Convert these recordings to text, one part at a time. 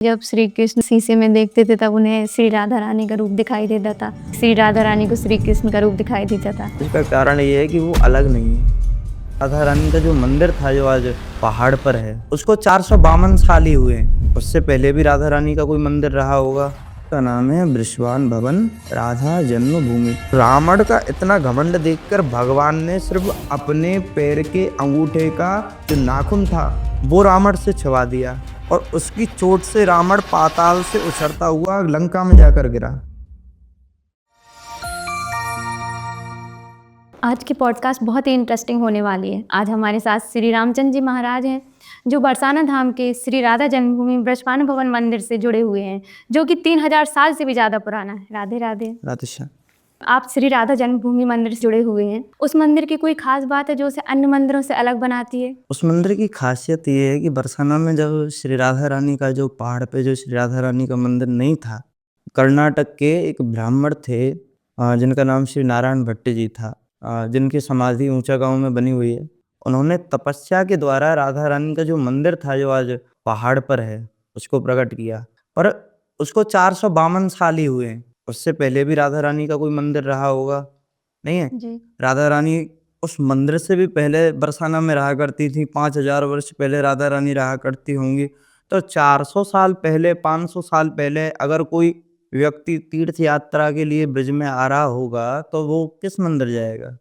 जब श्री कृष्ण शीशे में देखते थे तब उन्हें श्री राधा रानी का रूप दिखाई देता था। श्री राधा रानी को श्री कृष्ण का रूप दिखाई देता था। इसका कारण ये है कि वो अलग नहीं है। राधा रानी का जो मंदिर था जो आज पहाड़ पर है उसको 452 साल ही हुए हैं। उससे पहले भी राधा रानी का कोई मंदिर रहा होगा। उसका नाम है बृषभान भवन राधा जन्मभूमि। रावण का इतना घमंड देखकर भगवान ने सिर्फ अपने पैर के अंगूठे का जो नाखून था वो रावण से छुआ दिया और उसकी चोट से रावण पाताल से उछलता हुआ लंका में जाकर गिरा। आज की पॉडकास्ट बहुत ही इंटरेस्टिंग होने वाली है। आज हमारे साथ श्री रामचंद्र जी महाराज हैं जो बरसाना धाम के श्री राधा जन्मभूमि बृषभान भवन मंदिर से जुड़े हुए हैं, जो कि 3000 साल से भी ज़्यादा पुराना है। राधे राधे। राधेश्याम। आप श्री राधा जन्मभूमि मंदिर से जुड़े हुए हैं, उस मंदिर की कोई खास बात है जो उसे अन्य मंदिरों से अलग बनाती है? उस मंदिर की खासियत ये है कि बरसाना में जब श्री राधा रानी का जो पहाड़ पे जो श्री राधा रानी का मंदिर नहीं था, कर्नाटक के एक ब्राह्मण थे जिनका नाम श्री नारायण भट्ट जी था, जिनकी समाधि ऊंचा गांव में बनी हुई है। उन्होंने तपस्या के द्वारा राधा रानी का जो मंदिर था जो आज पहाड़ पर है उसको प्रकट किया, पर उसको 452 साल ही हुए हैं। उससे पहले भी राधा रानी का कोई मंदिर रहा होगा, नहीं है? जी। राधा रानी उस मंदिर से भी पहले बरसाना में रहा करती थी। 5000 वर्ष पहले राधा रानी रहा करती होंगी। तो 400 साल पहले 500 साल पहले अगर कोई व्यक्ति तीर्थ यात्रा के लिए ब्रज में आ रहा होगा तो वो किस मंदिर जाएगा?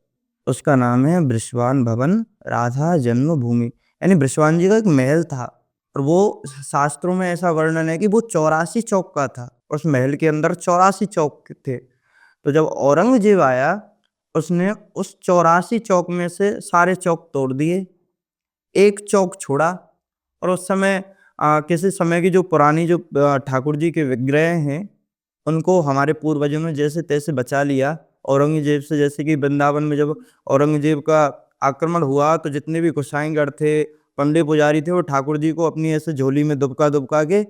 उसका नाम है बृषभान भवन राधा जन्मभूमि। यानी बृषभान जी का एक महल था और वो शास्त्रों में ऐसा वर्णन है कि वो 84 चौक का था। उस महल के अंदर 84 चौक थे। तो जब औरंगजेब आया उसने उस 84 चौक में से सारे चौक तोड़ दिए, एक चौक छोड़ा। और उस समय किसी समय की जो पुरानी जो ठाकुर जी के विग्रह हैं उनको हमारे पूर्वजों ने जैसे तैसे बचा लिया औरंगजेब से। जैसे कि वृंदावन में जब औरंगजेब का आक्रमण हुआ तो जितने भी गोसाईगढ़ थे, पंडित पुजारी थे, वो ठाकुर जी को अपनी ऐसे झोली में दुबका दुबका के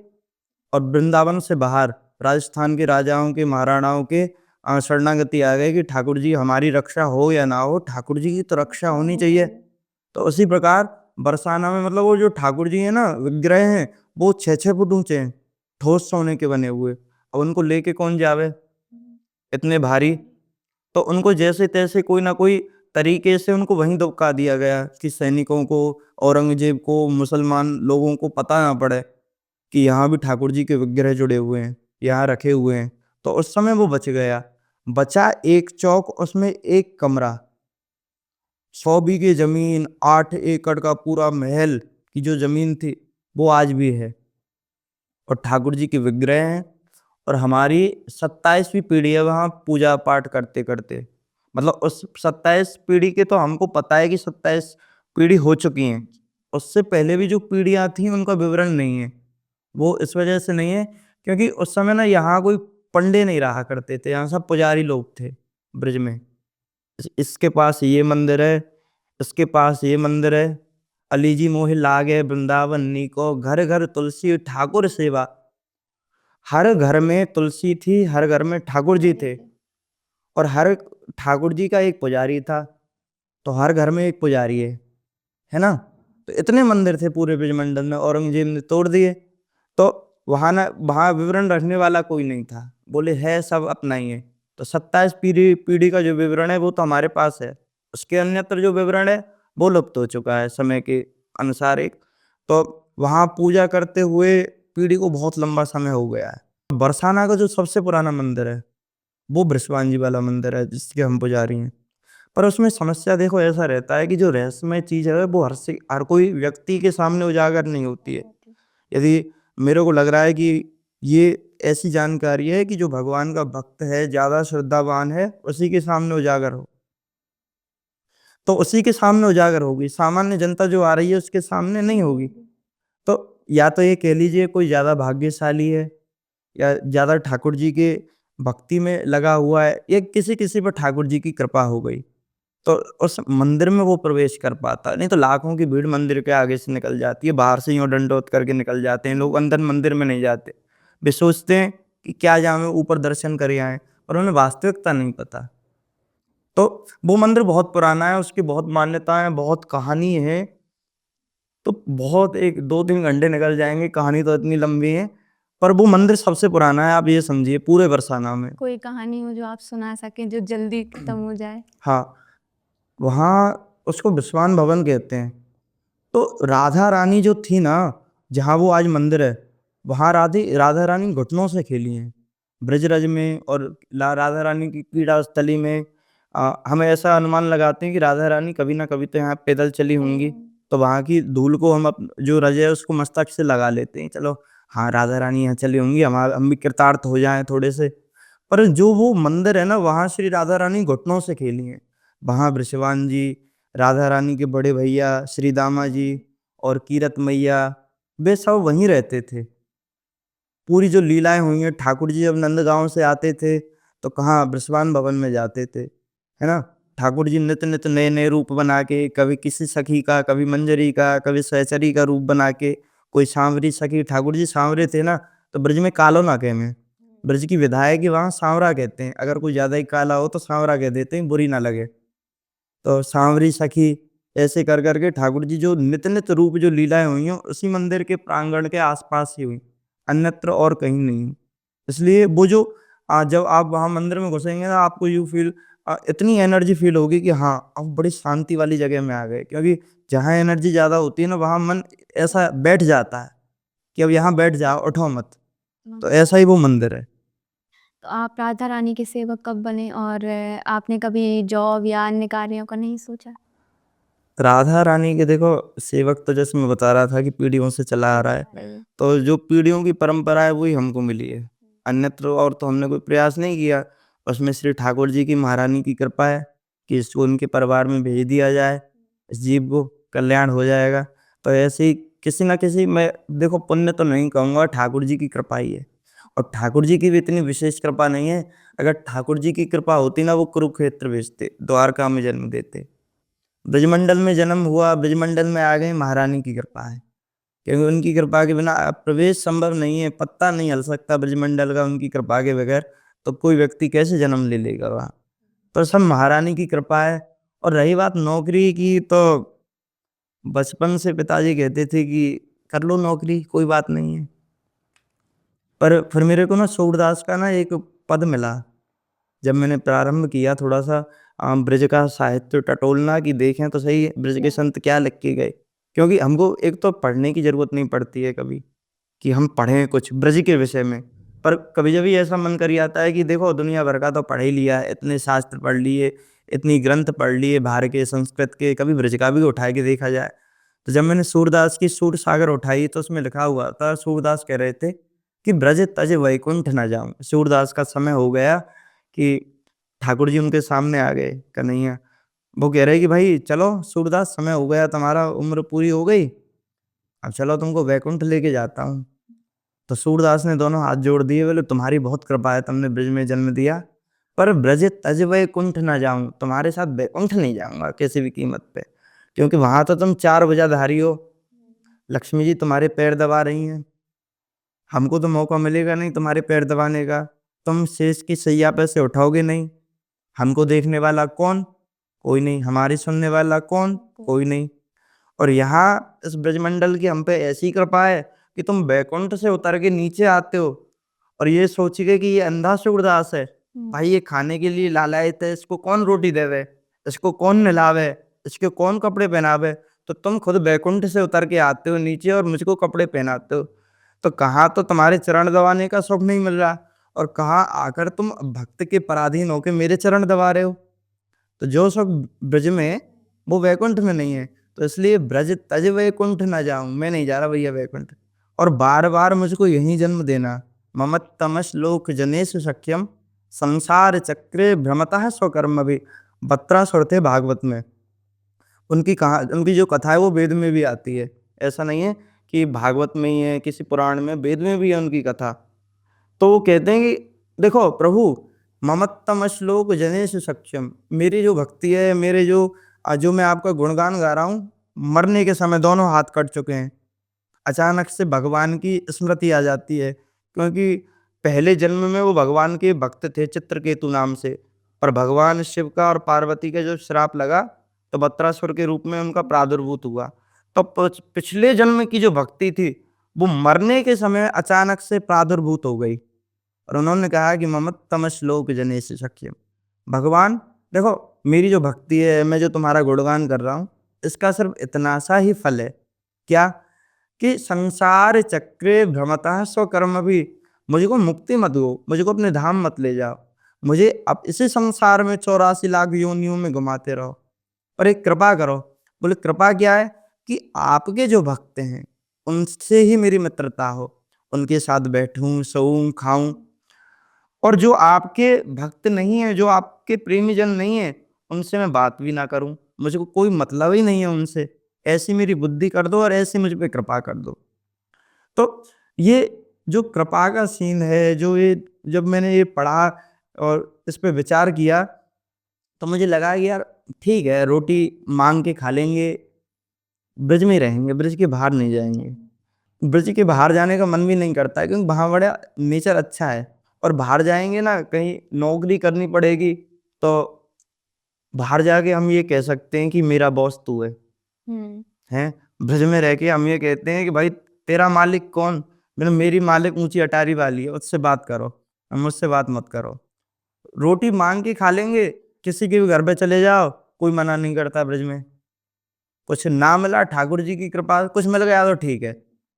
और वृंदावन से बाहर राजस्थान के राजाओं के महाराणाओं के शरणागति आ गए कि ठाकुर जी हमारी रक्षा हो या ना हो, ठाकुर जी की तो रक्षा होनी चाहिए। तो उसी प्रकार बरसाना में मतलब वो जो ठाकुर जी हैं ना विग्रह हैं वो 6-6 फुट ऊंचे हैं, ठोस सोने के बने हुए। अब उनको लेके कौन जावे इतने भारी? तो उनको जैसे तैसे कोई ना कोई तरीके से उनको वहीं दुबका दिया गया कि सैनिकों को, औरंगजेब को, मुसलमान लोगों को पता ना पड़े कि यहाँ भी ठाकुर जी के विग्रह जुड़े हुए हैं, यहाँ रखे हुए हैं। तो उस समय वो बच गया। बचा एक चौक, उसमें एक कमरा, 100 बीघे जमीन, 8 एकड़ का पूरा महल की जो जमीन थी वो आज भी है और ठाकुर जी के विग्रह हैं। और हमारी 27वीं पीढ़ी है वहाँ पूजा पाठ करते करते। मतलब उस 27 पीढ़ी के तो हमको पता है कि 27 पीढ़ी हो चुकी हैं। उससे पहले भी जो पीढ़ियाँ थी उनका विवरण नहीं है। वो इस वजह से नहीं है क्योंकि उस समय ना यहाँ कोई पंडे नहीं रहा करते थे, यहाँ सब पुजारी लोग थे ब्रज में। इसके पास ये मंदिर है, इसके पास ये मंदिर है। अली जी मोहि लागे वृंदावन नीको, घर घर तुलसी ठाकुर सेवा। हर घर में तुलसी थी, हर घर में ठाकुर जी थे और हर ठाकुर जी का एक पुजारी था। तो हर घर में एक पुजारी है ना? तो इतने मंदिर थे पूरे ब्रजमंडल में, औरंगजेब ने तोड़ दिए। तो वहाँ विवरण रखने वाला कोई नहीं था, बोले है सब अपना ही है। तो 27 पीढ़ी पीढ़ी का जो विवरण है वो तो हमारे पास है, उसके अन्यत्र जो विवरण है वो लुप्त हो चुका है समय के अनुसार। एक तो वहाँ पूजा करते हुए पीढ़ी को बहुत लंबा समय हो गया है। बरसाना का जो सबसे पुराना मंदिर है वो बृषभान जी वाला मंदिर है जिसके हम पुजारी हैं। पर उसमें समस्या देखो ऐसा रहता है कि जो रहस्यमय चीज़ है वो हर कोई व्यक्ति के सामने उजागर नहीं होती है। यदि मेरे को लग रहा है कि ये ऐसी जानकारी है कि जो भगवान का भक्त है, ज़्यादा श्रद्धावान है, उसी के सामने उजागर हो तो उसी के सामने उजागर होगी। सामान्य जनता जो आ रही है उसके सामने नहीं होगी। तो या तो ये कह लीजिए कोई ज़्यादा भाग्यशाली है या ज़्यादा ठाकुर जी के भक्ति में लगा हुआ है या किसी पर ठाकुर जी की कृपा हो गई तो उस मंदिर में वो प्रवेश कर पाता। नहीं तो लाखों की भीड़ मंदिर के आगे से निकल जाती है, बाहर से यूं दंडोत करके निकल जाते हैं लोग, अंदर मंदिर में नहीं जाते। वे सोचते हैं कि क्या जाएं ऊपर दर्शन कर आए, पर उन्हें वास्तविकता नहीं पता। तो वो मंदिर बहुत पुराना है, उसकी बहुत मान्यताएं, बहुत कहानी है। तो बहुत एक 2-3 घंटे निकल जाएंगे, कहानी तो इतनी लंबी है। पर वो मंदिर सबसे पुराना है, आप ये समझिए पूरे बरसाना में। कोई कहानी हो जो आप सुना सकें जो जल्दी खत्म हो जाए? हाँ, वहाँ उसको बिस्वान भवन कहते हैं। तो राधा रानी जो थी ना, जहाँ वो आज मंदिर है, वहाँ राधा रानी घुटनों से खेली हैं ब्रजरज में। और राधा रानी की क्रीड़ा स्थली में हम ऐसा अनुमान लगाते हैं कि राधा रानी कभी ना कभी तो यहाँ पैदल चली होंगी। तो वहाँ की धूल को हम जो रज है उसको मस्तक से लगा लेते हैं, चलो हाँ राधा रानी यहाँ चली होंगी, हम भी कृतार्थ हो जाएं थोड़े से। पर जो वो मंदिर है ना, वहाँ श्री राधा रानी घुटनों से खेली हैं। वहाँ वृषभान जी, राधा रानी के बड़े भैया श्री दामा जी और कीरत मैया, वे सब वहीं रहते थे। पूरी जो लीलाएं हुई हैं, ठाकुर जी जब नंदगांव से आते थे तो कहाँ बृषभान भवन में जाते थे, है ना। ठाकुर जी नित्य नित्य नए नए रूप बना के, कभी किसी सखी का, कभी मंजरी का, कभी सहचरी का रूप बना के, कोई सांवरी सखी। ठाकुर जी सांवरे थे ना, तो ब्रज में कालो ना कहें, ब्रज की विधायक वहाँ सांवरा कहते हैं। अगर कोई ज्यादा ही काला हो तो सांवरा कह देते हैं, बुरी ना लगे। तो सांवरी सखी ऐसे कर करके ठाकुर जी जो नित्य नित्य रूप जो लीलाएं हुई हैं उसी मंदिर के प्रांगण के आसपास ही हुई, अन्यत्र और कहीं नहीं। इसलिए वो जो जब आप वहाँ मंदिर में घुसेंगे ना, आपको यू फील, इतनी एनर्जी फील होगी कि हाँ अब बड़ी शांति वाली जगह में आ गए। क्योंकि जहाँ एनर्जी ज्यादा होती है ना, वहाँ मन ऐसा बैठ जाता है कि अब यहाँ बैठ जाओ, उठो मत। तो ऐसा ही वो मंदिर है। तो आप राधा रानी के सेवक कब बने और आपने कभी जॉब या अन्य कार्यों का नहीं सोचा? राधा रानी के देखो सेवक तो जैसे मैं बता रहा था कि पीढ़ियों से चला आ रहा है। तो जो पीढ़ियों की परंपरा है वही हमको मिली है, अन्यत्र और तो हमने कोई प्रयास नहीं किया। उसमें श्री ठाकुर जी की महारानी की कृपा है कि इसको उनके परिवार में भेज दिया जाए, इस जीव को कल्याण हो जाएगा। तो ऐसे ही किसी ना किसी, मैं देखो पुण्य तो नहीं कहूँगा, ठाकुर जी की कृपा ही है। और ठाकुर जी की भी इतनी विशेष कृपा नहीं है। अगर ठाकुर जी की कृपा होती ना, वो कुरुक्षेत्र भेजते, द्वारका में जन्म देते। ब्रजमंडल में जन्म हुआ, ब्रजमंडल में आ गए, महारानी की कृपा है। क्योंकि उनकी कृपा के बिना प्रवेश संभव नहीं है, पत्ता नहीं हल सकता ब्रजमंडल का उनकी कृपा के बगैर। तो कोई व्यक्ति कैसे जन्म ले लेगा वहाँ। तो सब महारानी की कृपा है। और रही बात नौकरी की, तो बचपन से पिताजी कहते थे कि कर लो नौकरी, कोई बात नहीं है। पर फिर मेरे को ना सूरदास का ना एक पद मिला, जब मैंने प्रारंभ किया थोड़ा सा ब्रज का साहित्य टटोलना, कि देखें तो सही ब्रज के संत क्या लिख के गए। क्योंकि हमको एक तो पढ़ने की जरूरत नहीं पड़ती है कभी कि हम पढ़ें कुछ ब्रज के विषय में। पर कभी जब ऐसा मन कर आता है कि देखो दुनिया भर का तो पढ़ ही लिया, इतने शास्त्र पढ़ लिए, इतनी ग्रंथ पढ़ लिए बाहर के संस्कृत के, कभी ब्रज का भी उठा के देखा जाए। तो जब मैंने सूरदास की सूर सागर उठाई तो उसमें लिखा हुआ था, सूरदास कह रहे थे कि ब्रज तज वैकुंठ न जाऊं। सूरदास का समय हो गया कि ठाकुर जी उनके सामने आ गए कन्हैया। वो कह रहे कि भाई चलो सूरदास, समय हो गया तुम्हारा, उम्र पूरी हो गई, अब चलो तुमको वैकुंठ लेके जाता हूँ। तो सूरदास ने दोनों हाथ जोड़ दिए, बोले तुम्हारी बहुत कृपा है, तुमने ब्रज में जन्म दिया, पर ब्रज तज वैकुंठ ना जाऊं, तुम्हारे साथ वैकुंठ नहीं जाऊंगा किसी भी कीमत पे। क्योंकि वहां तो तुम 4 भुजाधारी हो, लक्ष्मी जी तुम्हारे पैर दबा रही हैं, हमको तो मौका मिलेगा नहीं तुम्हारे पैर दबाने का। तुम शेष की सैया पे से उठाओगे नहीं, हमको देखने वाला कौन, कोई नहीं, हमारी सुनने वाला कौन, कोई नहीं। और यहाँ इस ब्रजमंडल की हम पे ऐसी कृपा है कि तुम बैकुंठ से उतर के नीचे आते हो और ये सोचिए कि ये अंधा सूरदास है, भाई ये खाने के लिए लालायत है, इसको कौन रोटी देवे, इसको कौन नहलावे, इसके कौन कपड़े पहनावे। तो तुम खुद बैकुंठ से उतर के आते हो नीचे और मुझको कपड़े पहनाते हो। तो कहाँ तो तुम्हारे चरण दबाने का सुख नहीं मिल रहा, और कहाँ आकर तुम भक्त के पराधीन होकर मेरे चरण दबा रहे हो। तो जो सुख ब्रज में, वो वैकुंठ में नहीं है। तो इसलिए ब्रज तज वैकुंठ ना जाऊं, मैं नहीं जा रहा भैया वैकुंठ। और बार बार मुझको यहीं जन्म देना। ममत्तमश लोक जनेश सख्यम, संसार चक्रे भ्रमतः स्वकर्म भी। 12 सुर थे भागवत में। उनकी जो कथा है वो वेद में भी आती है। ऐसा नहीं है कि भागवत में ही है, किसी पुराण में, वेद में भी है उनकी कथा। तो वो कहते हैं कि देखो प्रभु, ममत्तम श्लोक जनेश सक्षम, मेरी जो भक्ति है, मेरे जो मैं आपका गुणगान गा रहा हूँ, मरने के समय दोनों हाथ कट चुके हैं। अचानक से भगवान की स्मृति आ जाती है, क्योंकि पहले जन्म में वो भगवान के भक्त थे चित्रकेतु नाम से। पर भगवान शिव का और पार्वती का जो श्राप लगा, तो बत्रासुर के रूप में उनका प्रादुर्भूत हुआ। तो पिछले जन्म की जो भक्ति थी वो मरने के समय अचानक से प्रादुर्भूत हो गई और उन्होंने कहा कि ममत तमश्लोक जनेश शक्यम। भगवान देखो, मेरी जो भक्ति है, मैं जो तुम्हारा गुणगान कर रहा हूँ, इसका सिर्फ इतना सा ही फल है। क्या? कि संसार चक्रे भ्रमतः स्वकर्म भी, मुझको मुक्ति मत दो, मुझको अपने धाम मत ले जाओ, मुझे अब इसी संसार में 84 लाख योनियों में घुमाते रहो, पर एक कृपा करो। बोले कृपा क्या है? कि आपके जो भक्त हैं उनसे ही मेरी मित्रता हो, उनके साथ बैठूं, सोऊं, खाऊं, और जो आपके भक्त नहीं है, जो आपके प्रेमी जन नहीं है, उनसे मैं बात भी ना करूं, मुझको कोई मतलब ही नहीं है उनसे, ऐसी मेरी बुद्धि कर दो और ऐसी मुझ पे कृपा कर दो। तो ये जो कृपा का सीन है, जो ये जब मैंने ये पढ़ा और इस पे विचार किया, तो मुझे लगा कि यार ठीक है, रोटी मांग के खा लेंगे, ब्रिज में ही रहेंगे, ब्रिज के बाहर नहीं जाएंगे। ब्रिज के बाहर जाने का मन भी नहीं करता है, क्योंकि वहाँ बड़ा नेचर अच्छा है, और बाहर जाएंगे ना, कहीं नौकरी करनी पड़ेगी तो बाहर जाके हम ये कह सकते हैं कि मेरा बॉस तू है। हैं? ब्रिज में रह के हम ये कहते हैं कि भाई तेरा मालिक कौन? मतलब मेरी मालिक ऊंची अटारी वाली है, उससे बात करो, मुझसे बात मत करो। रोटी मांग के खा लेंगे, किसी के भी घर पे चले जाओ, कोई मना नहीं करता ब्रिज में। कुछ ना मिला, ठाकुर जी की कृपा, कुछ मिल गया तो ठीक है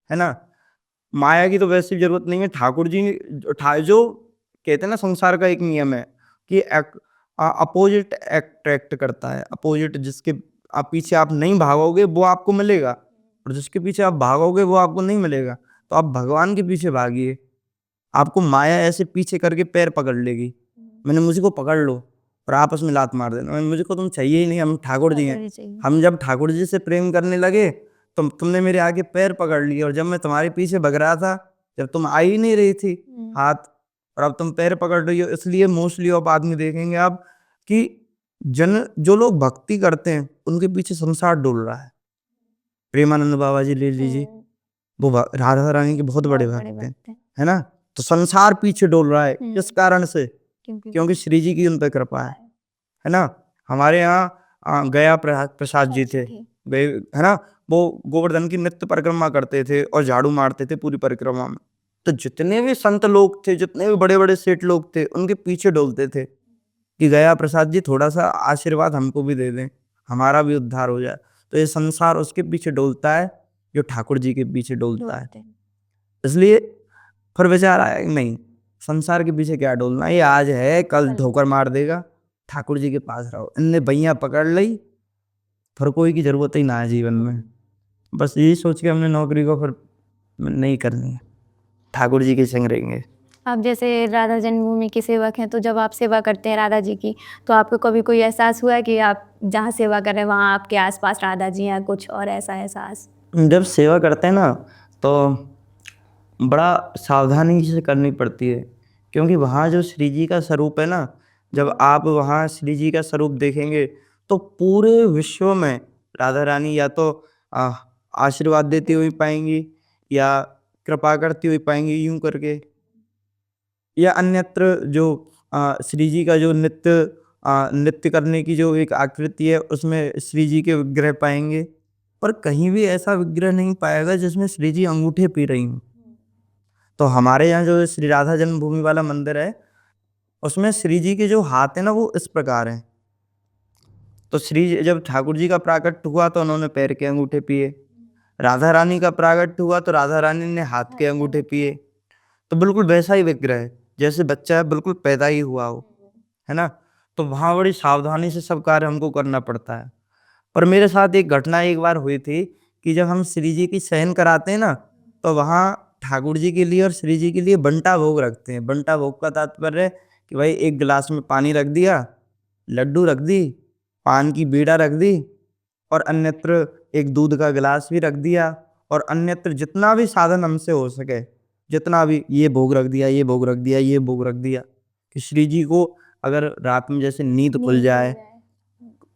ना। माया की तो वैसे भी जरूरत नहीं है, ठाकुर जी जो कहते हैं ना, संसार का एक नियम है कि अपोजिट अट्रैक्ट करता है। अपोजिट जिसके आप पीछे आप नहीं भागोगे वो आपको मिलेगा, और जिसके पीछे आप भागोगे वो आपको नहीं मिलेगा। तो आप भगवान के पीछे भागिए, आपको माया ऐसे पीछे करके पैर पकड़ लेगी, मैंने मुझे को पकड़ लो और आपस में लात मार देना, मुझे को तुम चाहिए ही नहीं, हम ठाकुर जी हैं। हम जब ठाकुर जी से प्रेम करने लगे तो तुमने मेरे आगे पैर पकड़ लिए, और जब मैं तुम्हारे पीछे भग रहा था, जब तुम आ ही नहीं रही थी हाथ, और अब तुम पैर पकड़ रही हो। इसलिए मोस्टली आप आदमी देखेंगे आप कि जो लोग भक्ति करते हैं उनके पीछे संसार डोल रहा है। प्रेमानंद बाबा जी ले लीजिए, वो राधा रानी के बहुत बड़े भक्त हैं, है ना। तो संसार पीछे डोल रहा है, किस कारण से? क्योंकि श्री जी की उन पर कृपा है ना। हमारे यहाँ गया प्रसाद जी थे, है ना, वो गोवर्धन की नित्य परिक्रमा करते थे और झाड़ू मारते थे पूरी परिक्रमा में। तो जितने भी संत लोग थे, जितने भी बड़े बड़े सेठ लोग थे, उनके पीछे डोलते थे कि गया प्रसाद जी थोड़ा सा आशीर्वाद हमको भी दे दें, हमारा भी उद्धार हो जाए। तो ये संसार उसके पीछे डोलता है जो ठाकुर जी के पीछे डोलता है। इसलिए फिर विचार आया कि नहीं, संसार के पीछे क्या डोलना, ये आज है कल धोकर मार देगा, ठाकुर जी के पास रहो। इनने भैया पकड़ ली, फिर कोई की जरूरत ही ना है जीवन में। बस यही सोच के हमने नौकरी को फिर नहीं करनी है, ठाकुर जी के संग रहेंगे। आप जैसे राधा जन्मभूमि के सेवक हैं, तो जब आप सेवा करते हैं राधा जी की, तो आपको कभी कोई एहसास हुआ कि आप जहाँ सेवा कर रहे हैं वहाँ आपके आसपास राधा जी हैं, कुछ और ऐसा एहसास? जब सेवा करते हैं ना तो बड़ा सावधानी से करनी पड़ती है, क्योंकि वहाँ जो श्री जी का स्वरूप है ना, जब आप वहाँ श्री जी का स्वरूप देखेंगे तो पूरे विश्व में राधा रानी या तो आशीर्वाद देती हुई पाएंगी, या कृपा करती हुई पाएंगी यूं करके, या अन्यत्र जो श्री जी का जो नृत्य करने की जो एक आकृति है उसमें श्री जी के विग्रह पाएंगे। पर कहीं भी ऐसा विग्रह नहीं पाएगा जिसमें श्री जी अंगूठे पी रही हूँ। तो हमारे यहाँ जो श्री राधा जन्मभूमि वाला मंदिर है, उसमें श्री जी के जो हाथ है ना वो इस प्रकार हैं। तो जब ठाकुर जी का प्राकट हुआ तो उन्होंने पैर के अंगूठे पिए, राधा रानी का प्राकट हुआ तो राधा रानी ने हाथ के अंगूठे पिए। तो बिल्कुल वैसा ही विग्रह है जैसे बच्चा है, बिल्कुल पैदा ही हुआ हो, है ना। तो वहाँ बड़ी सावधानी से सब कार्य हमको करना पड़ता है। पर मेरे साथ एक घटना एक बार हुई थी कि जब हम श्री जी की शयन कराते हैं ना, तो वहाँ ठाकुर जी के लिए और श्री जी के लिए बंटा भोग रखते हैं। बंटा भोग का तात्पर्य है कि भाई एक गिलास में पानी रख दिया, लड्डू रख दी, पान की बीड़ा रख दी, और अन्यत्र एक दूध का गिलास भी रख दिया, और अन्यत्र जितना भी साधन हमसे हो सके, जितना भी, ये भोग रख दिया, ये भोग रख दिया, ये भोग रख दिया, कि श्री जी को अगर रात में जैसे नींद खुल जाए,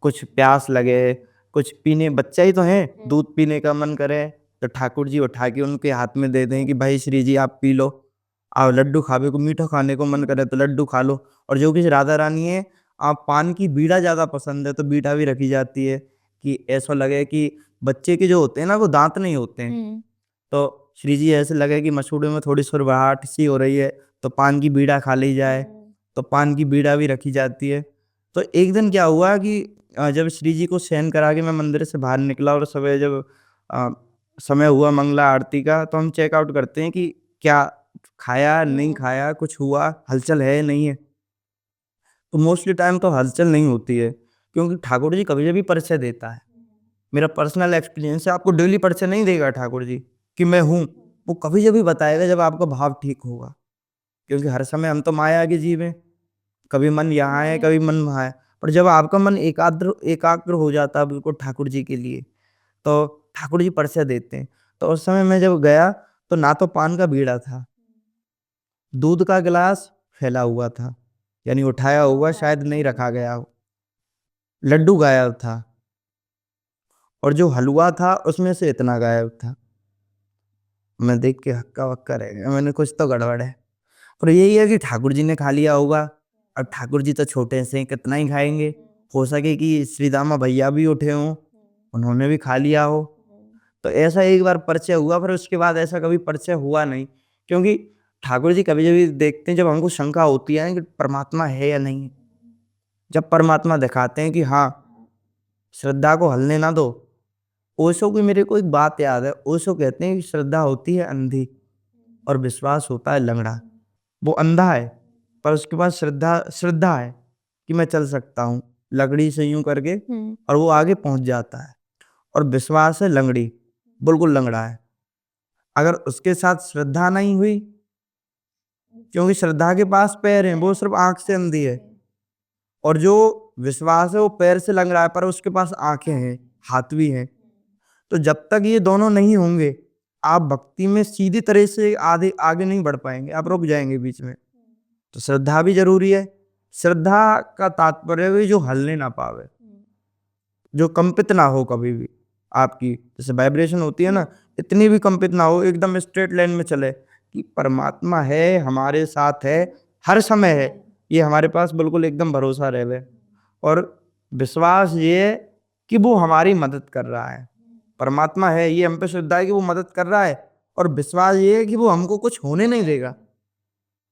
कुछ प्यास लगे, कुछ पीने, बच्चा ही तो है, दूध पीने का मन करे, तो ठाकुर जी उठा के उनके हाथ में दे दें कि भाई श्री जी आप पी लो। और लड्डू खावे को, मीठा खाने को मन करे तो लड्डू खा लो। और जो कि राधा रानी है, आप पान की बीड़ा ज़्यादा पसंद है तो बीड़ा भी रखी जाती है कि ऐसा लगे कि बच्चे के जो होते हैं ना वो दांत नहीं होते हैं, तो श्री जी ऐसे लगे कि मसूड़े में थोड़ी सुरबराहट सी हो रही है, तो पान की बीड़ा खा ली जाए, तो पान की बीड़ा भी रखी जाती है। तो एक दिन क्या हुआ कि जब श्री जी को शयन करा के मैं मंदिर से बाहर निकला और सुबह जब अ, समय हुआ मंगला आरती का, तो हम चेकआउट करते हैं कि क्या खाया, नहीं खाया, कुछ हुआ, हलचल है, नहीं है। तो मोस्टली टाइम तो हलचल नहीं होती है, क्योंकि ठाकुर जी कभी-कभी परिचय देता है। मेरा पर्सनल एक्सपीरियंस है, आपको डेली परिचय नहीं देगा ठाकुर जी कि मैं हूँ। वो कभी-कभी बताएगा जब आपका भाव ठीक होगा, क्योंकि हर समय हम तो माया के जीव हैं। कभी मन यहाँ है, कभी मन वहाँ है। पर जब आपका मन एकाग्र एकाग्र हो जाता है बिल्कुल ठाकुर जी के लिए, तो ठाकुर जी परिचय देते हैं। तो उस समय मैं जब गया, तो ना तो पान का बीड़ा था, दूध का गिलास फैला हुआ था, यानी उठाया हुआ शायद नहीं रखा गया हो। लड्डू गायब था और जो हलवा था उसमें से इतना गायब था। मैं देख के हक्का-बक्का रह गया, मैंने कुछ तो गड़बड़ है। पर यही है कि ठाकुर जी ने खा लिया होगा। अब ठाकुर जी तो छोटे से हैं, कितना ही खाएँगे। हो सके कि श्री दामा भैया भी उठे हों, उन्होंने भी खा लिया हो। तो ऐसा एक बार परिचय हुआ, फिर उसके बाद ऐसा कभी परिचय हुआ नहीं। क्योंकि ठाकुर जी कभी-कभी देखते हैं, जब हमको शंका होती है कि परमात्मा है या नहीं है। जब परमात्मा दिखाते हैं कि हाँ, श्रद्धा को हलने ना दो। ओशो की मेरे को एक बात याद है, ओशो कहते हैं कि श्रद्धा होती है अंधी और विश्वास होता है लंगड़ा। वो अंधा है, पर उसके पास श्रद्धा श्रद्धा है कि मैं चल सकता हूँ, लकड़ी से यूँ करके, और वो आगे पहुँच जाता है। और विश्वास है लंगड़ी, बिल्कुल लंगड़ा है। अगर उसके साथ श्रद्धा नहीं हुई, क्योंकि श्रद्धा के पास पैर हैं, वो सिर्फ़ आँख से अंधी है। और जो विश्वास है वो पैर से लंगड़ा है, पर उसके पास आँखें हैं, हाथ भी हैं। तो जब तक ये दोनों नहीं होंगे, आप भक्ति में सीधी तरह से आगे आगे नहीं बढ़ पाएँगे, आप रुक जाएँगे बीच में। तो श्रद्धा भी ज़रूरी है। श्रद्धा का तात्पर्य है जो हलने ना पावे, जो कंपित ना हो कभी भी आपकी। जैसे वाइब्रेशन होती है ना, इतनी भी कंपित ना हो, एकदम स्ट्रेट लाइन में चले कि परमात्मा है, हमारे साथ है, हर समय है। ये हमारे पास बिल्कुल एकदम भरोसा रहे। और विश्वास ये है कि वो हमारी मदद कर रहा है। परमात्मा है, ये हम पे श्रद्धा है कि वो मदद कर रहा है, और विश्वास ये है कि वो हमको कुछ होने नहीं देगा।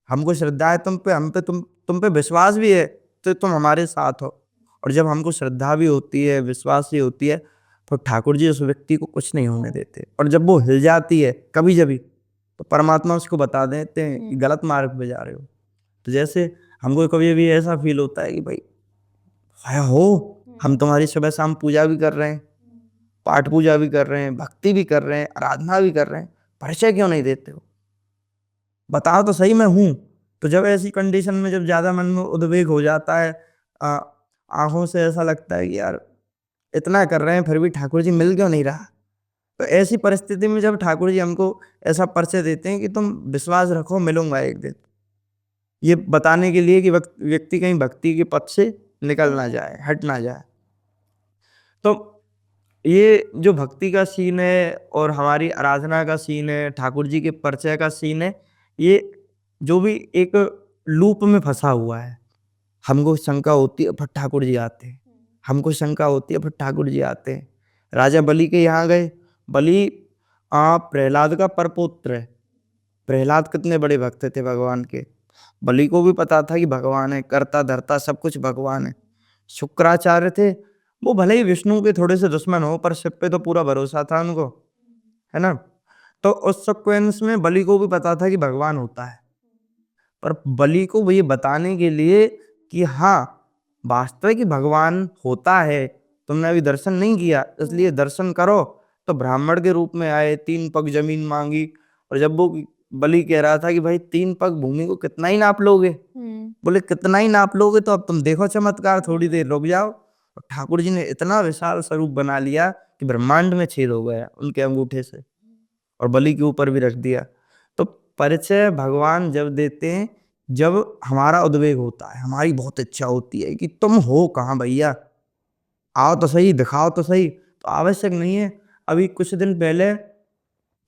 हमको श्रद्धा है तुम पे, हम पे तुम पे विश्वास भी है, तो तुम हमारे साथ हो। और जब हमको श्रद्धा भी होती है, विश्वास भी होती है, तो ठाकुर जी उस व्यक्ति को कुछ नहीं होने देते। और जब वो हिल जाती है कभी-कभी, तो परमात्मा उसको बता देते हैं कि गलत मार्ग पे जा रहे हो। तो जैसे हमको कभी-कभी ऐसा फ़ील होता है कि भाई हम तुम्हारी सुबह शाम पूजा भी कर रहे हैं, पाठ पूजा भी कर रहे हैं, भक्ति भी कर रहे हैं, आराधना भी कर रहे हैं, परिचय क्यों नहीं देते हो? बताओ तो सही मैं हूँ। तो जब ऐसी कंडीशन में जब ज़्यादा मन में उद्वेग हो जाता है, अ, आँखों से ऐसा लगता है कि यार इतना कर रहे हैं फिर भी ठाकुर जी मिल क्यों नहीं रहा? तो ऐसी परिस्थिति में जब ठाकुर जी हमको ऐसा परिचय देते हैं कि तुम विश्वास रखो, मिलूँगा एक दिन। ये बताने के लिए कि व्यक्ति कहीं भक्ति के पथ से निकल ना जाए, हट ना जाए। तो ये जो भक्ति का सीन है और हमारी आराधना का सीन है, ठाकुर जी के परिचय का सीन है, ये जो भी एक लूप में फँसा हुआ है। हमको शंका होती है, फिर ठाकुर जी आते हैं। हमको शंका होती है, फिर ठाकुर जी आते हैं। राजा बलि के यहाँ गए। बलि प्रहलाद का परपौत्र है। प्रहलाद कितने बड़े भक्त थे भगवान के। बलि को भी पता था कि भगवान है, करता धरता सब कुछ भगवान है। शुक्राचार्य थे, वो भले ही विष्णु के थोड़े से दुश्मन हो, पर शिव पे तो पूरा भरोसा था उनको, है ना? तो उस सीक्वेंस में बलि को भी पता था कि भगवान होता है। पर बलि को ये बताने के लिए कि हाँ, वास्तविक भगवान होता है, तुमने अभी दर्शन नहीं किया, इसलिए दर्शन करो। तो ब्राह्मण के रूप में आए, 3 पग जमीन मांगी। और जब वो बलि कह रहा था कि भाई 3 पग भूमि को कितना ही नाप लोगे? बोले कितना ही नाप लोगे, तो अब तुम देखो चमत्कार, थोड़ी देर रुक जाओ। और ठाकुर जी ने इतना विशाल स्वरूप बना लिया कि ब्रह्मांड में छेद हो गया उनके अंगूठे से, और बलि के ऊपर भी रख दिया। तो परिचय भगवान जब देते हैं, जब हमारा उद्वेग होता है, हमारी बहुत इच्छा होती है कि तुम हो कहाँ भैया, आओ तो सही, दिखाओ तो सही। तो आवश्यक नहीं है। अभी कुछ दिन पहले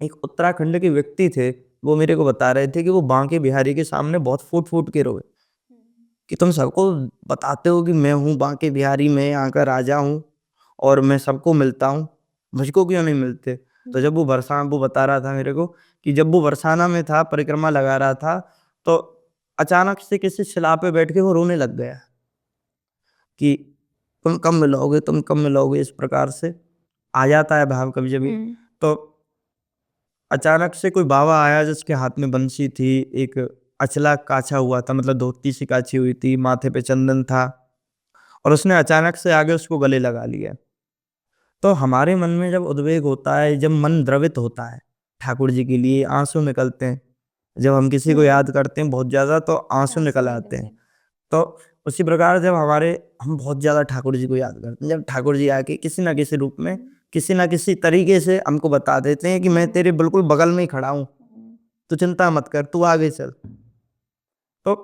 एक उत्तराखंड के व्यक्ति थे, वो मेरे को बता रहे थे कि वो बांके बिहारी के सामने बहुत फूट फूट के रोए कि तुम सबको बताते हो कि मैं हूँ बांके बिहारी, मैं यहाँ का राजा हूँ और मैं सबको मिलता हूँ, मुझको क्यों नहीं मिलते? तो जब वो बता रहा था मेरे को कि जब वो बरसाना में था, परिक्रमा लगा रहा था, तो अचानक से किसी शिला पे बैठ के वो रोने लग गया कि तुम कब मिलोगे, इस प्रकार से आ जाता है भाव कभी कभी। तो अचानक से कोई बाबा आया जिसके हाथ में बंसी थी, एक अचला काछा हुआ था, मतलब धोती सी काछी हुई थी, माथे पे चंदन था, और उसने अचानक से आगे उसको गले लगा लिया। तो हमारे मन में जब उद्वेग होता है, जब मन द्रवित होता है ठाकुर जी के लिए, आंसू निकलते हैं। जब हम किसी को याद करते हैं बहुत ज्यादा तो आंसू निकल आते हैं। तो उसी प्रकार जब हम बहुत ज्यादा ठाकुर जी को याद करते हैं, जब ठाकुर जी आके किसी ना किसी रूप में, किसी ना किसी तरीके से हमको बता देते हैं कि मैं तेरे बिल्कुल बगल में ही खड़ा हूँ, तो चिंता मत कर, तू आगे चल। तो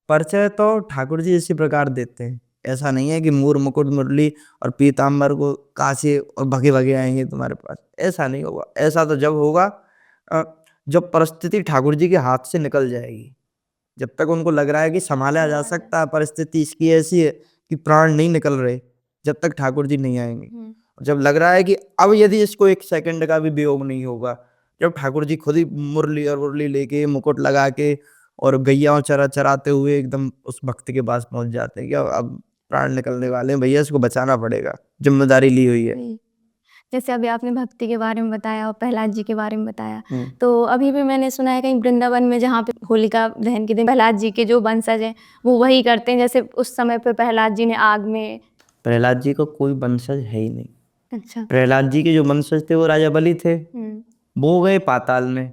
परिचय तो ठाकुर जी इसी प्रकार देते हैं। ऐसा नहीं है कि मूर मुकुट मुरली और पीताम्बर को कासे और भगे भगे आएंगे तुम्हारे पास, ऐसा नहीं होगा। ऐसा तो जब होगा जब परिस्थिति ठाकुर जी के हाथ से निकल जाएगी। जब तक उनको लग रहा है कि संभाला जा सकता है, परिस्थिति इसकी ऐसी है कि प्राण नहीं निकल रहे, जब तक ठाकुर जी नहीं आएंगे। जब लग रहा है कि अब यदि इसको एक सेकंड का भी वियोग नहीं होगा, जब ठाकुर जी खुद ही मुरली और मुरली लेके, मुकुट लगा के और गैया चराते हुए एकदम उस भक्त के पास पहुंच जाते हैं कि अब प्राण निकलने वाले हैं भैया, इसको बचाना पड़ेगा, जिम्मेदारी ली हुई है। जैसे अभी आपने भक्ति के बारे में बताया और प्रहलाद जी के बारे में बताया, तो अभी भी मैंने सुना है कहीं वृंदावन में जहाँ पे होलिका दहन के दिन प्रहलाद जी के जो वंशज हैं वो वही करते हैं, जैसे उस समय पे प्रहलाद जी ने आग में। प्रहलाद जी को कोई वंशज है ही नहीं। अच्छा। प्रहलाद जी के जो वंशज थे वो राजा बलि थे, वो गए पाताल में,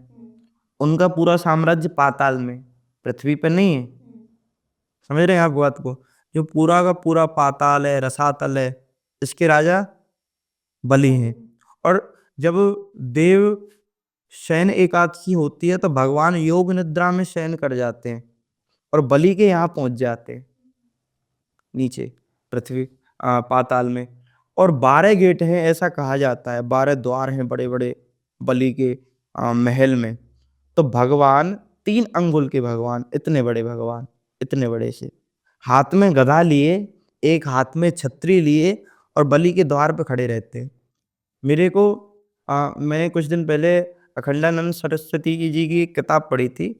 उनका पूरा साम्राज्य पाताल में, पृथ्वी पर नहीं है। समझ रहे हैं आप बात को? जो पूरा का पूरा पाताल है, रसातल है, इसके राजा बलि हैं। और जब देव शयन एकादशी होती है तो भगवान योग निद्रा में शयन कर जाते हैं और बलि के यहाँ पहुंच जाते हैं नीचे पृथ्वी पाताल में। और 12 गेट हैं, ऐसा कहा जाता है, 12 द्वार हैं बड़े बड़े बलि के महल में। तो भगवान 3 अंगुल के भगवान, इतने बड़े भगवान, इतने बड़े से, हाथ में गदा लिए, एक हाथ में छतरी लिए और बलि के द्वार पे खड़े रहते हैं। मेरे को मैं कुछ दिन पहले अखंडानंद सरस्वती जी की किताब पढ़ी थी,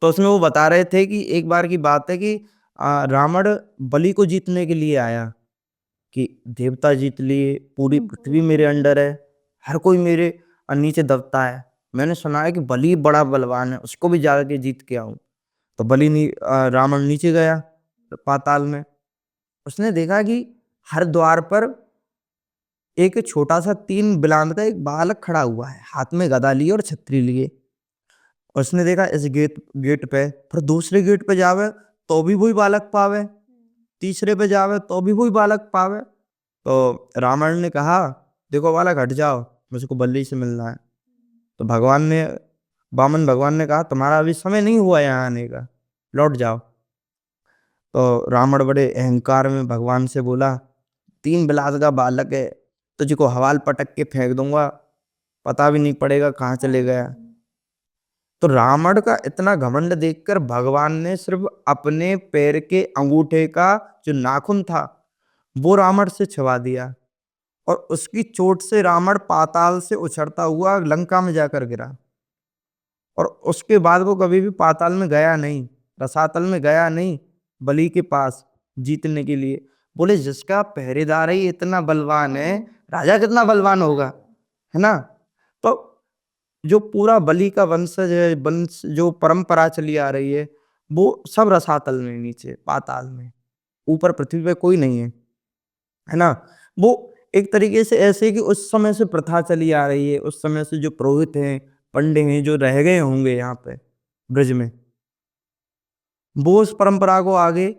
तो उसमें वो बता रहे थे कि एक बार की बात है कि रावण बलि को जीतने के लिए आया कि देवता जीत लिए, पूरी पृथ्वी मेरे अंडर है, हर कोई मेरे नीचे दबता है, मैंने सुना है कि बलि बड़ा बलवान है, उसको भी जाके जीत के आऊं। तो रावण नीचे गया पाताल में, उसने देखा कि हर द्वार पर एक छोटा सा 3 बिलांद का एक बालक खड़ा हुआ है, हाथ में गदा लिए और छतरी लिए। उसने देखा इस गेट पे, फिर दूसरे गेट पे जावे तो भी वही बालक पावे, तीसरे पे जावे तो भी वही बालक पावे। तो रावण ने कहा देखो बालक हट जाओ, मुझको बलि से मिलना है। तो बामन भगवान ने कहा तुम्हारा अभी समय नहीं हुआ यहाँ आने का, लौट जाओ। तो रावण बड़े अहंकार में भगवान से बोला 3 बिलास का बालक है, तुझको हवाल पटक के फेंक दूंगा, पता भी नहीं पड़ेगा कहाँ चले गया। तो रावण का इतना घमंड देखकर भगवान ने सिर्फ अपने पैर के अंगूठे का जो नाखून था वो रावण से छुआ दिया और उसकी चोट से रावण पाताल से उछड़ता हुआ लंका में जाकर गिरा। और उसके बाद वो कभी भी पाताल में गया नहीं, रसातल में गया नहीं बलि के पास जीतने के लिए। बोले जिसका पहरेदार ही इतना बलवान है, राजा कितना बलवान होगा, है ना? तो जो पूरा बलि का वंशज है, वंश जो परंपरा चली आ रही है, वो सब रसातल में, नीचे पाताल में, ऊपर पृथ्वी पे कोई नहीं है ना? वो एक तरीके से ऐसे कि उस समय से प्रथा चली आ रही है, उस समय से जो पुरोहित हैं, पंडित हैं, जो रह गए होंगे यहाँ पे ब्रज में, वो उस परंपरा को आगे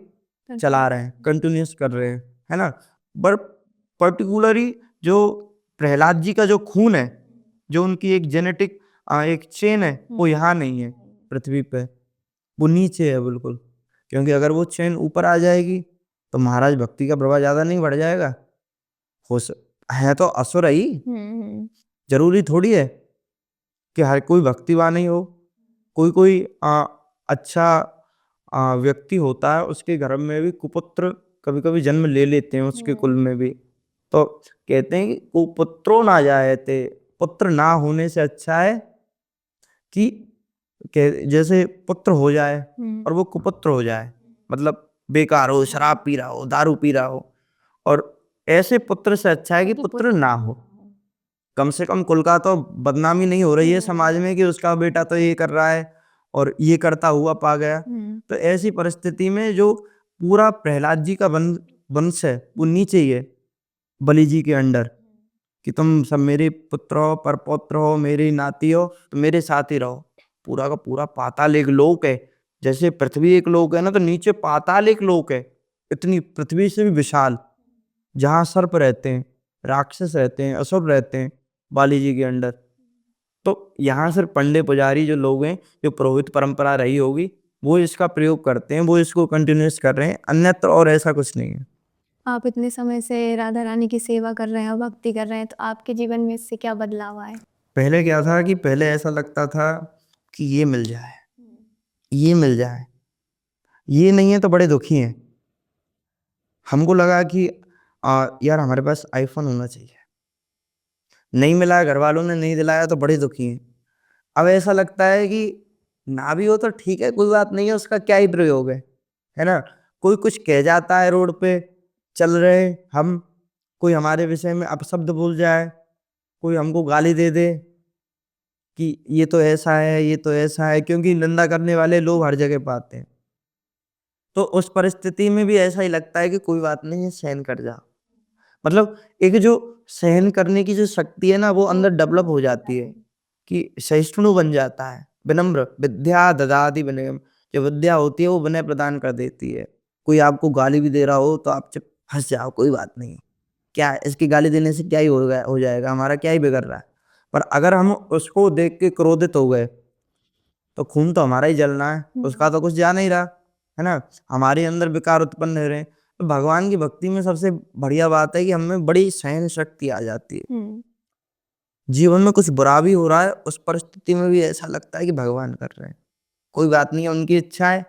चला रहे हैं, कंटिन्यूस कर रहे हैं, है ना? बट पर्टिकुलरली जो प्रहलाद जी का जो खून है, जो उनकी एक जेनेटिक एक चेन है, वो यहाँ नहीं है पृथ्वी पे, वो नीचे है बिल्कुल। क्योंकि अगर वो चेन ऊपर आ जाएगी तो महाराज भक्ति का प्रभाव ज्यादा नहीं बढ़ जाएगा? है तो असुर ही, जरूरी थोड़ी है कि हर कोई भक्तिवान ही हो। कोई कोई अच्छा व्यक्ति होता है, उसके घर में भी कुपुत्र कभी कभी जन्म ले लेते हैं, उसके कुल में भी। तो कहते हैं कि कुपुत्रो ना जायते पुत्र ना होने से अच्छा है कि जैसे पुत्र हो जाए और वो कुपुत्र हो जाए, मतलब बेकार हो, शराब पी रहा हो, दारू पी रहा हो, और ऐसे पुत्र से अच्छा है कि पुत्र ना हो। कम से कम कुल का तो बदनामी नहीं हो रही है समाज में कि उसका बेटा तो ये कर रहा है और ये करता हुआ पा गया। तो ऐसी परिस्थिति में जो पूरा प्रहलाद जी का वंश है वो नीचे ही है बलि जी के अंडर, कि तुम सब मेरे पुत्र हो, परपौत्र हो, मेरी नाती हो, तो मेरे साथ ही रहो। पूरा का पूरा पाताल एक लोक है, जैसे पृथ्वी एक लोक है ना, तो नीचे पाताल एक लोक है, इतनी पृथ्वी से भी विशाल, जहाँ सर्प रहते हैं, राक्षस रहते हैं, असुर रहते हैं बाली जी के अंडर। तो यहाँ सिर्फ पंडे पुजारी जो लोग हैं, जो पुरोहित परंपरा रही होगी, वो इसका प्रयोग करते हैं, वो इसको कंटिन्यूस कर रहे हैं, अन्यत्र और ऐसा कुछ नहीं है। आप इतने समय से राधा रानी की सेवा कर रहे हैं, भक्ति कर रहे हैं, तो आपके जीवन में इससे क्या बदलाव आए? पहले क्या था कि पहले ऐसा लगता था कि ये मिल जाए, ये मिल जाए, ये नहीं है तो बड़े दुखी हैं। हमको लगा कि यार हमारे पास आईफोन होना चाहिए, नहीं मिला, घर वालों ने नहीं दिलाया तो बड़े दुखी हैं। अब ऐसा लगता है कि ना भी हो तो ठीक है, कोई बात नहीं है, उसका क्या ही प्रयोग है ना। कोई कुछ कह जाता है रोड पे चल रहे हम, कोई हमारे विषय में अपशब्द बोल जाए, कोई हमको गाली दे दे कि ये तो ऐसा है, ये तो ऐसा है, क्योंकि निंदा करने वाले लोग हर जगह पाते हैं। तो उस परिस्थिति में भी ऐसा ही लगता है कि कोई बात नहीं है, सहन कर जा। मतलब एक जो सहन करने की जो शक्ति है ना, वो अंदर डेवलप हो जाती है, कि सहिष्णु बन जाता है, विनम्र, विद्या ददाति विनयम, जो विद्या होती है वो विनय प्रदान कर देती है। कोई आपको गाली भी दे रहा हो तो आप चुप हंस जाओ, कोई बात नहीं, क्या है, इसकी गाली देने से क्या ही हो जाएगा, हमारा क्या ही बिगड़ रहा है। पर अगर हम उसको देख के क्रोधित हो गए तो खून तो हमारा ही जलना है, उसका तो कुछ जा नहीं रहा, है ना। हमारे अंदर विकार उत्पन्न हो रहे हैं। तो भगवान की भक्ति में सबसे बढ़िया बात है कि हमें बड़ी सहन शक्ति आ जाती है। जीवन में कुछ बुरा भी हो रहा है, उस परिस्थिति में भी ऐसा लगता है कि भगवान कर रहे हैं, कोई बात नहीं है, उनकी इच्छा है,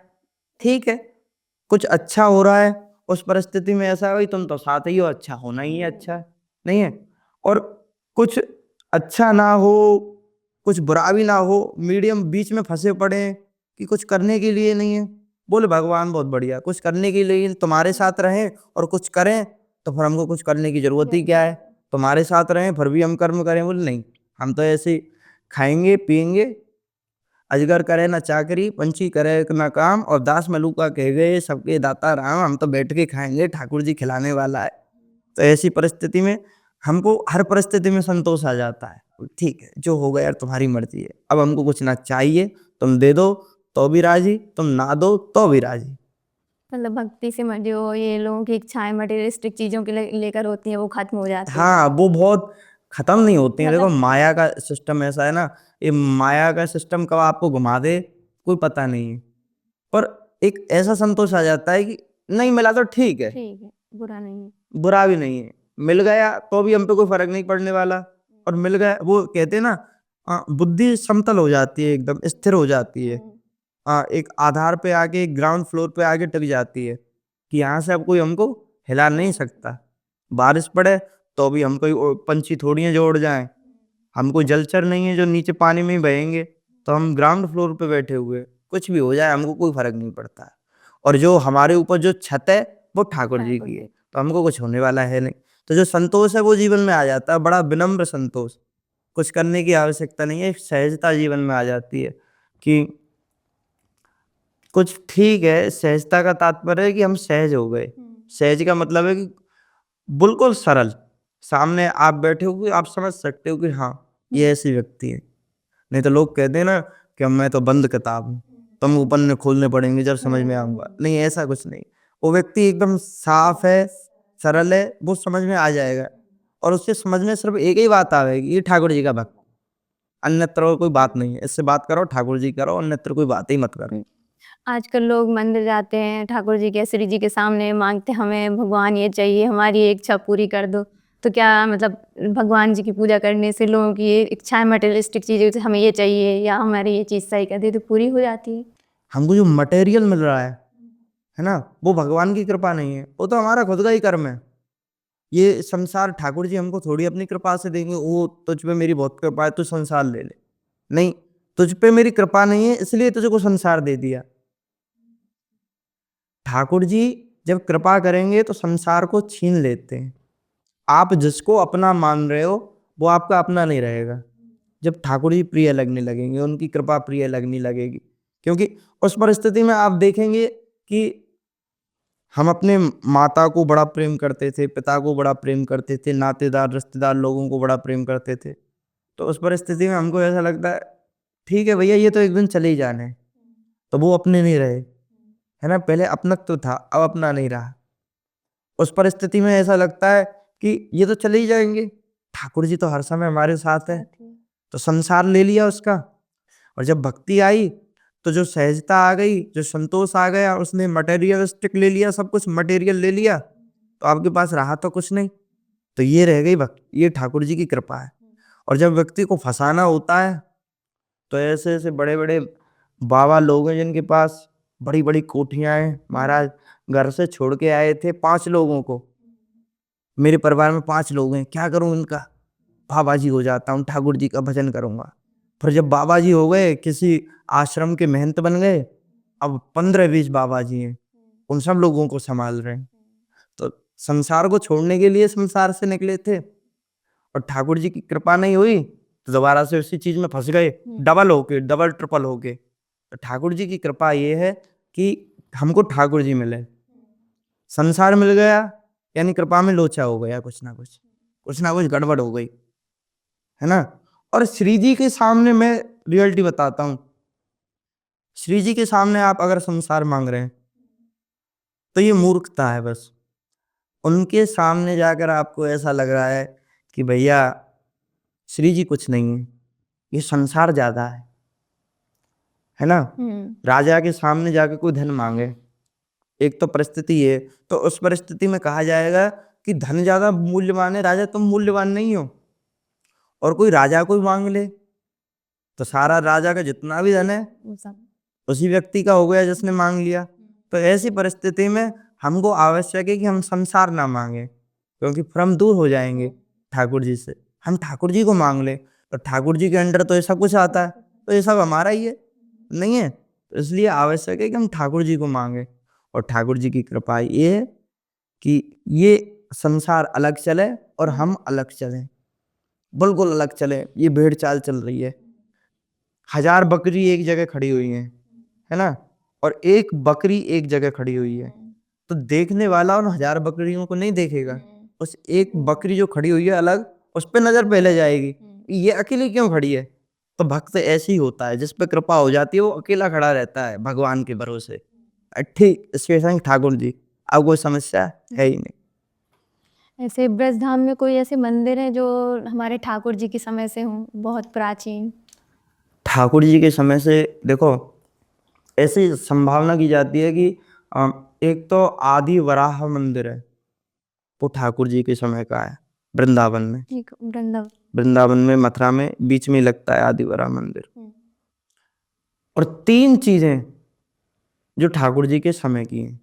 ठीक है। कुछ अच्छा हो रहा है, उस परिस्थिति में ऐसा है तुम तो साथ ही हो, अच्छा होना ही है, अच्छा नहीं है। और कुछ अच्छा ना हो, कुछ बुरा भी ना हो, मीडियम बीच में फंसे पड़े हैं कि कुछ करने के लिए नहीं है, बोले भगवान बहुत बढ़िया, कुछ करने के लिए तुम्हारे साथ रहें और कुछ करें, तो फिर हमको कुछ करने की जरूरत ही क्या है। तुम्हारे साथ रहें फिर भी हम कर्म करें, बोले नहीं, हम तो ऐसे ही खाएंगे पिएंगे, अजगर करे ना चाकरी, पंछी करे ना काम, और दास मलूका कह गए सबके दाता राम, हम तो बैठ के खाएंगे, ठाकुर जी खिलाने वाला है। तो ऐसी परिस्थिति में हमको हर परिस्थिति में संतोष आ जाता है, ठीक है जो होगा यार तुम्हारी मर्जी है, अब हमको कुछ ना चाहिए, तुम दे दो तो भी राजी, तुम ना दो तो भी राजी। मतलब भक्ति से जो ये लोगों की इच्छाएं मटेरियलिस्टिक चीजों के लेकर होती हैं वो खत्म हो जाती है। हाँ, वो बहुत खत्म नहीं होती हैं। देखो मतलब माया का सिस्टम ऐसा है ना, ये माया का सिस्टम कब आपको घुमा दे कोई पता नहीं है। पर एक ऐसा संतोष आ जाता है कि नहीं मिला तो ठीक है, ठीक है, बुरा नहीं है। बुरा भी नहीं है, मिल गया तो भी हम पे कोई फर्क नहीं पड़ने वाला, और मिल गया, वो कहते हैं ना बुद्धि समतल हो जाती है, एकदम स्थिर हो जाती है। एक आधार पे आके, एक ग्राउंड फ्लोर पे आके टिक जाती है कि यहाँ से अब कोई हमको हिला नहीं सकता। बारिश पड़े तो भी हम कोई पंछी थोड़ी हैं जो उड़ जाएं, हम कोई जलचर नहीं है जो नीचे पानी में ही बहेंगे, तो हम ग्राउंड फ्लोर पे बैठे हुए, कुछ भी हो जाए हमको कोई फर्क नहीं पड़ता है। और जो हमारे ऊपर जो छत है वो ठाकुर जी की है, तो हमको कुछ होने वाला है नहीं। तो जो संतोष है वो जीवन में आ जाता है, बड़ा विनम्र संतोष, कुछ करने की आवश्यकता नहीं है, एक सहजता जीवन में आ जाती है कि कुछ ठीक है। सहजता का तात्पर्य है कि हम सहज हो गए। सहज का मतलब है कि बिल्कुल सरल, सामने आप बैठे हो आप समझ सकते हो कि हाँ ये ऐसी व्यक्ति है। नहीं तो लोग कहते हैं ना कि मैं तो बंद किताब हूँ, तुम पन्ने खोलने पड़ेंगे जब समझ में आऊंगा, नहीं ऐसा कुछ नहीं। वो व्यक्ति एकदम साफ है, सरल है, वो समझ में आ जाएगा, और उससे समझ में सिर्फ एक ही बात आएगी, ये ठाकुर जी का भक्त, अन्यत्र और कोई बात नहीं है। इससे बात करो ठाकुर जी करो, अन्यत्र कोई बात ही मत करो। आजकल लोग मंदिर जाते हैं, ठाकुर जी के श्री जी के सामने मांगते हमें भगवान ये चाहिए, हमारी ये इच्छा पूरी कर दो। तो क्या मतलब भगवान जी की पूजा करने से लोगों की ये इच्छाएं मटेरियलिस्टिक चीज़ें, हमें ये चाहिए या हमारी ये चीज़ सही कर दे, तो पूरी हो जाती है? हमको जो मटेरियल मिल रहा है ना, वो भगवान की कृपा नहीं है, वो तो हमारा खुद का ही कर्म है। ये संसार ठाकुर जी हमको थोड़ी अपनी कृपा से देंगे, वो तुझ पे मेरी बहुत कृपा है तू संसार ले ले। नहीं, तुझ पे मेरी कृपा नहीं है इसलिए तुझको संसार दे दिया। ठाकुर जी जब कृपा करेंगे तो संसार को छीन लेते हैं। आप जिसको अपना मान रहे हो वो आपका अपना नहीं रहेगा। जब ठाकुर जी प्रिय लगने लगेंगे, उनकी कृपा प्रिय लगने लगेगी, क्योंकि उस परिस्थिति में आप देखेंगे कि हम अपने माता को बड़ा प्रेम करते थे, पिता को बड़ा प्रेम करते थे, नातेदार रिश्तेदार लोगों को बड़ा प्रेम करते थे। तो उस परिस्थिति में हमको ऐसा लगता है ठीक है भैया ये तो एक दिन चले ही जाने हैं। तो वो अपने नहीं रहे, है ना, पहले अपनत्व था अब अपना नहीं रहा। उस परिस्थिति में ऐसा लगता है कि ये तो चले ही जाएंगे, ठाकुर जी तो हर समय हमारे साथ है, तो संसार ले लिया उसका। और जब भक्ति आई तो जो सहजता आ गई, जो संतोष आ गया, उसने मटेरियलिस्टिक ले लिया, सब कुछ मटेरियल ले लिया, तो आपके पास रहा तो कुछ नहीं। तो ये रह गई भक्ति, ये ठाकुर जी की कृपा है। और जब व्यक्ति को फंसाना होता है तो ऐसे ऐसे बड़े बड़े बाबा लोग हैं जिनके पास बड़ी बड़ी कोठियां हैं। महाराज घर से छोड़ के आए थे 5 लोगों को, मेरे परिवार में 5 लोग हैं, क्या करूं इनका, बाबा जी हो जाता हूँ, ठाकुर जी का भजन करूंगा। फिर जब बाबा जी हो गए, किसी आश्रम के महंत बन गए, अब 15-20 बाबा जी हैं, उन सब लोगों को संभाल रहे हैं। तो संसार को छोड़ने के लिए संसार से निकले थे और ठाकुर जी की कृपा नहीं हुई तो दोबारा से उसी चीज में फंस गए, डबल होके, डबल ट्रिपल होके। तो ठाकुर जी की कृपा ये है कि हमको ठाकुर जी मिले, संसार मिल गया यानी कृपा में लोचा हो गया, कुछ ना कुछ गड़बड़ हो गई, है ना। और श्री जी के सामने मैं रियलिटी बताता हूँ, श्री जी के सामने आप अगर संसार मांग रहे हैं तो ये मूर्खता है बस। उनके सामने जाकर आपको ऐसा लग रहा है कि भैया श्री जी कुछ नहीं है, ये संसार ज्यादा है ना। राजा के सामने जाकर कोई धन मांगे, एक तो परिस्थिति है, तो उस परिस्थिति में कहा जाएगा कि धन ज्यादा मूल्यवान है, राजा तुम मूल्यवान नहीं हो। और कोई राजा को मांग ले तो सारा राजा का जितना भी धन है उसी व्यक्ति का हो गया जिसने मांग लिया। तो ऐसी परिस्थिति में हमको आवश्यक है कि हम संसार ना मांगे, क्योंकि फिर हम दूर हो जाएंगे ठाकुर जी से। हम ठाकुर जी को मांग ले तो ठाकुर जी के अंडर तो ऐसा कुछ आता है, तो ये सब हमारा ही है, नहीं है। तो इसलिए आवश्यक है कि हम ठाकुर जी को मांगे। और ठाकुर जी की कृपा ये है कि ये संसार अलग चले और हम अलग चले, बिल्कुल अलग चले। ये भेड़ चाल चल रही है, 1000 बकरी एक जगह खड़ी हुई है ना, और एक बकरी एक जगह खड़ी हुई है, तो देखने वाला उन 1000 बकरियों को नहीं देखेगा, उस एक बकरी जो खड़ी हुई है अलग, उस पर नजर पहले जाएगी, ये अकेली क्यों खड़ी है। तो भक्त ऐसे ही होता है, जिस पे कृपा हो जाती है वो अकेला खड़ा रहता है भगवान के भरोसे। ठीक इसके संग ठाकुर जी, अब कोई समस्या है ही नहीं। ऐसे ब्रजधाम में कोई ऐसे मंदिर है जो हमारे ठाकुर जी के समय से हों, बहुत प्राचीन? ठाकुर जी के समय से देखो ऐसी संभावना की जाती है कि एक तो आदि वराह मंदिर है, वो ठाकुर जी के समय का है, वृंदावन में। वृंदावन में, मथुरा में, बीच में लगता है आदि वराह मंदिर। और 3 चीजें जो ठाकुर जी के समय की हैं,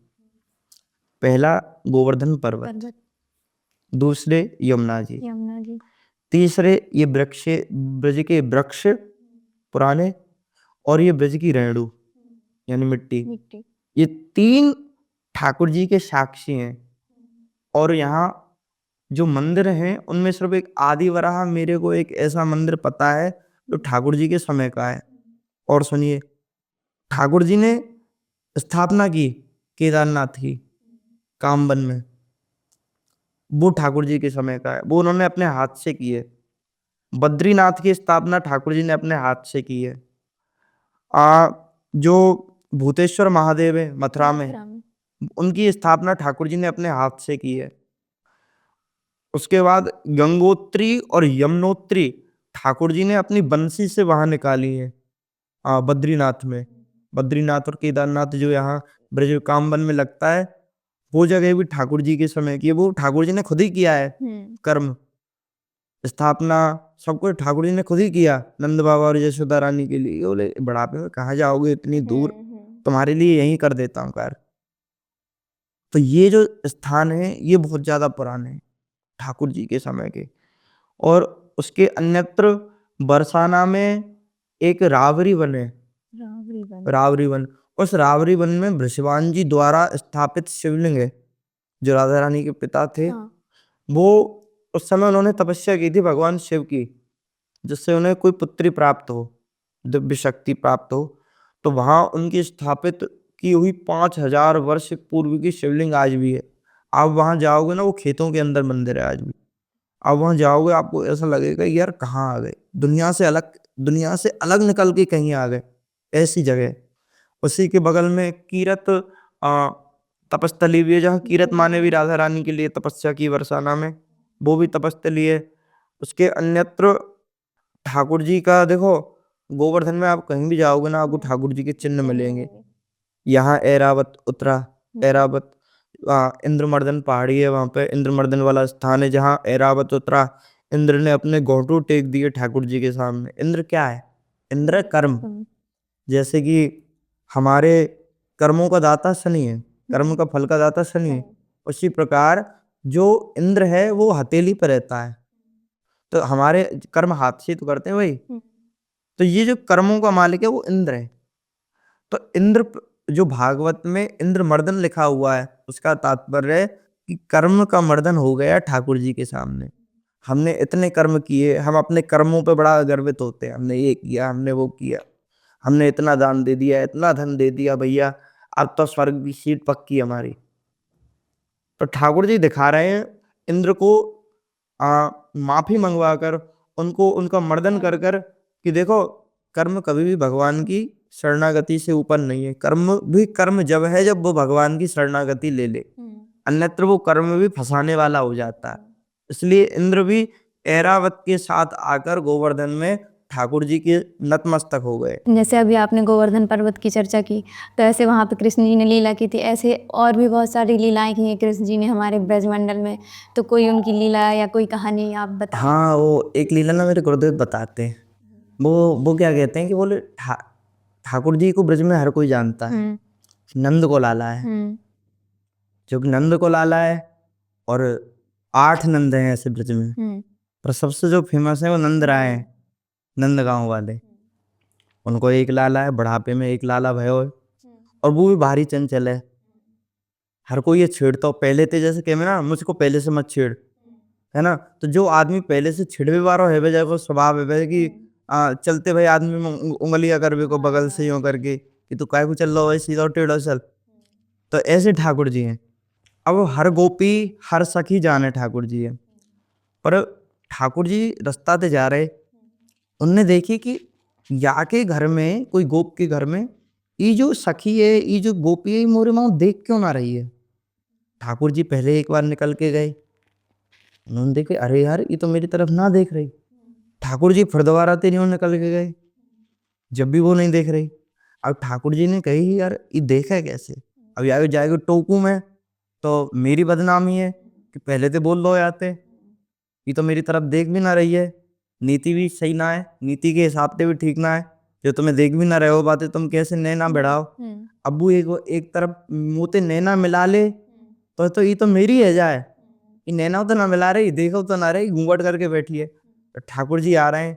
पहला गोवर्धन पर्वत, दूसरे यमुना जी, तीसरे ये वृक्ष, ब्रज के वृक्ष पुराने, और ये ब्रज की रेणु यानी मिट्टी। ये 3 ठाकुर जी के साक्षी हैं। और यहाँ जो मंदिर हैं उनमें सिर्फ एक आदि वराह, मेरे को एक ऐसा मंदिर पता है जो ठाकुर जी के समय का है। और सुनिए, ठाकुर जी ने स्थापना की केदारनाथ की कामवन में, वो ठाकुर जी के समय का है, वो उन्होंने अपने हाथ से की है। बद्रीनाथ की स्थापना ठाकुर जी ने अपने हाथ से की है। जो भूतेश्वर महादेव है मथुरा में, उनकी स्थापना ठाकुर जी ने अपने हाथ से की है। उसके बाद गंगोत्री और यमुनोत्री ठाकुर जी ने अपनी बंसी से वहां निकाली है। बद्रीनाथ में, बद्रीनाथ और केदारनाथ जो यहाँ ब्रज कामवन में लगता है, वो जगह भी ठाकुर जी के समय की है। वो ठाकुर जी ने खुद ही किया है, कर्म स्थापना सब कुछ ठाकुर जी ने खुद ही किया। नंद बाबा और यशोदा रानी के लिए बोले बुढ़ापे में कहाँ जाओगे इतनी दूर, तुम्हारे लिए यहीं कर देता हूँ कार्य। तो ये जो स्थान है ये बहुत ज्यादा पुराने हैं। ठाकुर जी के समय के। और उसके अन्यत्र बरसाना में एक रावरी वन है, रावरी वन। उस रावरी वन में बृषभान जी द्वारा स्थापित शिवलिंग है, जो राधा रानी के पिता थे। वो उस समय उन्होंने तपस्या की थी भगवान शिव की, जिससे उन्हें कोई पुत्री प्राप्त हो, दिव्य शक्ति प्राप्त हो। तो वहां उनकी स्थापित की हुई 5000 वर्ष पूर्व की शिवलिंग आज भी है। आप वहां जाओगे ना, वो खेतों के अंदर मंदिर है आज भी। आप वहां जाओगे, आपको ऐसा लगेगा यार कहाँ आ गए, दुनिया से अलग निकल के कहीं आ गए, ऐसी जगह। उसी के बगल में कीरत तपस्थली भी है, जहाँ कीरत माँ ने भी राधा रानी के लिए तपस्या की बरसाना में, वो भी तपस्थली है। उसके अन्यत्र ठाकुर जी का देखो, गोवर्धन में आप कहीं भी जाओगे ना, आपको ठाकुर जी के चिन्ह मिलेंगे। यहाँ ऐरावत उतरा, ऐरावत इंद्रमर्दन पहाड़ी है, वहां पे इंद्रमर्दन वाला स्थान है जहाँ ऐरावत उतरा। इंद्र ने अपने घोंटू टेक दिए ठाकुर जी के सामने। इंद्र क्या है? इंद्र कर्म। जैसे कि हमारे कर्मों का दाता शनि है, कर्म का फल का दाता शनि है, उसी प्रकार जो इंद्र है वो हथेली पर रहता है। तो हमारे कर्म हाथ से तो करते हैं भाई। तो ये जो कर्मों का मालिक है वो इंद्र है। तो इंद्र जो भागवत में इंद्र मर्दन लिखा हुआ है, उसका तात्पर्य है कि कर्म का मर्दन हो गया ठाकुर जी के सामने। हमने इतने कर्म किए, हम अपने कर्मों पे बड़ा गर्वित होते हैं, हमने ये किया, हमने वो किया, हमने इतना दान दे दिया, इतना धन दे दिया, भैया अब तो स्वर्ग की सीट पक्की हमारी। तो ठाकुर जी दिखा रहे हैं इंद्र को माफी मंगवा कर, उनको उनका मर्दन कर कर, कि देखो कर्म कभी भी भगवान की शरणागति से ऊपर नहीं है। कर्म भी कर्म जब है जब वो भगवान की शरणागति ले ले, अन्यत्र वो कर्म भी फंसाने वाला हो जाता है। इसलिए इंद्र भी ऐरावत के साथ आकर गोवर्धन में ठाकुर जी के नतमस्तक हो गए। जैसे अभी आपने गोवर्धन पर्वत की चर्चा की, तो ऐसे वहाँ पे कृष्ण जी ने लीला की थी, ऐसे और भी बहुत सारी लीलाएं की हैं कृष्ण जी ने हमारे ब्रजमंडल में। तो कोई उनकी लीला या कोई कहानी आप बताएं। हाँ, वो एक लीला ना मेरे गुरुदेव बताते हैं। वो क्या कहते हैं कि बोले ठाकुर जी को ब्रज में हर कोई जानता है, नंद को लाला है, जो कि नंद को लाला है। और 8 नंद हैं ऐसे ब्रज में, पर सबसे जो फेमस है वो नंद राय हैं, नंद गांव वाले। उनको एक लाला है, बुढ़ापे में एक लाला भयो है, और वो भी भारी चंचल है। हर कोई ये छेड़ता हो, पहले थे जैसे कहे ना, मुझको पहले से मत छेड़, है ना। तो जो आदमी पहले से छिड़वे वारो है जाए, वो स्वभाव है कि चलते भाई आदमी में उंगलियां करवे को बगल से यूं करके कि तू काय को चल रहा है, सीधा टेढ़ा चल। तो ऐसे ठाकुर जी हैं। अब हर गोपी हर सखी जाने ठाकुर जी है, पर ठाकुर जी रास्ता ते जा रहे, उनने देखी कि या के घर में, कोई गोप के घर में, ये जो सखी है, ये जो गोपी है, मोरे माँ देख क्यों ना रही है। ठाकुर जी पहले एक बार निकल के गए, उन्होंने देखे अरे यार ये तो मेरी तरफ ना देख रही। ठाकुर जी फिर दोबारा तेरी निकल के गए, जब भी वो नहीं देख रही। अब ठाकुर जी ने कही यार ये देखा कैसे, अब यार जाएगा टोकू में तो मेरी बदनामी है कि पहले तो बोल दो आते, ये तो मेरी तरफ देख भी ना रही है, नीति भी सही ना है, नीति के हिसाब से भी ठीक ना है, जो तुम्हें देख भी ना रहे हो बातें तुम कैसे नैना बढ़ाओ। अबू एक तरफ मुँह नैना मिला ले तो ये तो मेरी है जाए, ये नैना तो ना मिला रही, देखो तो ना रही, घूंघट करके बैठी है। तो ठाकुर जी आ रहे हैं,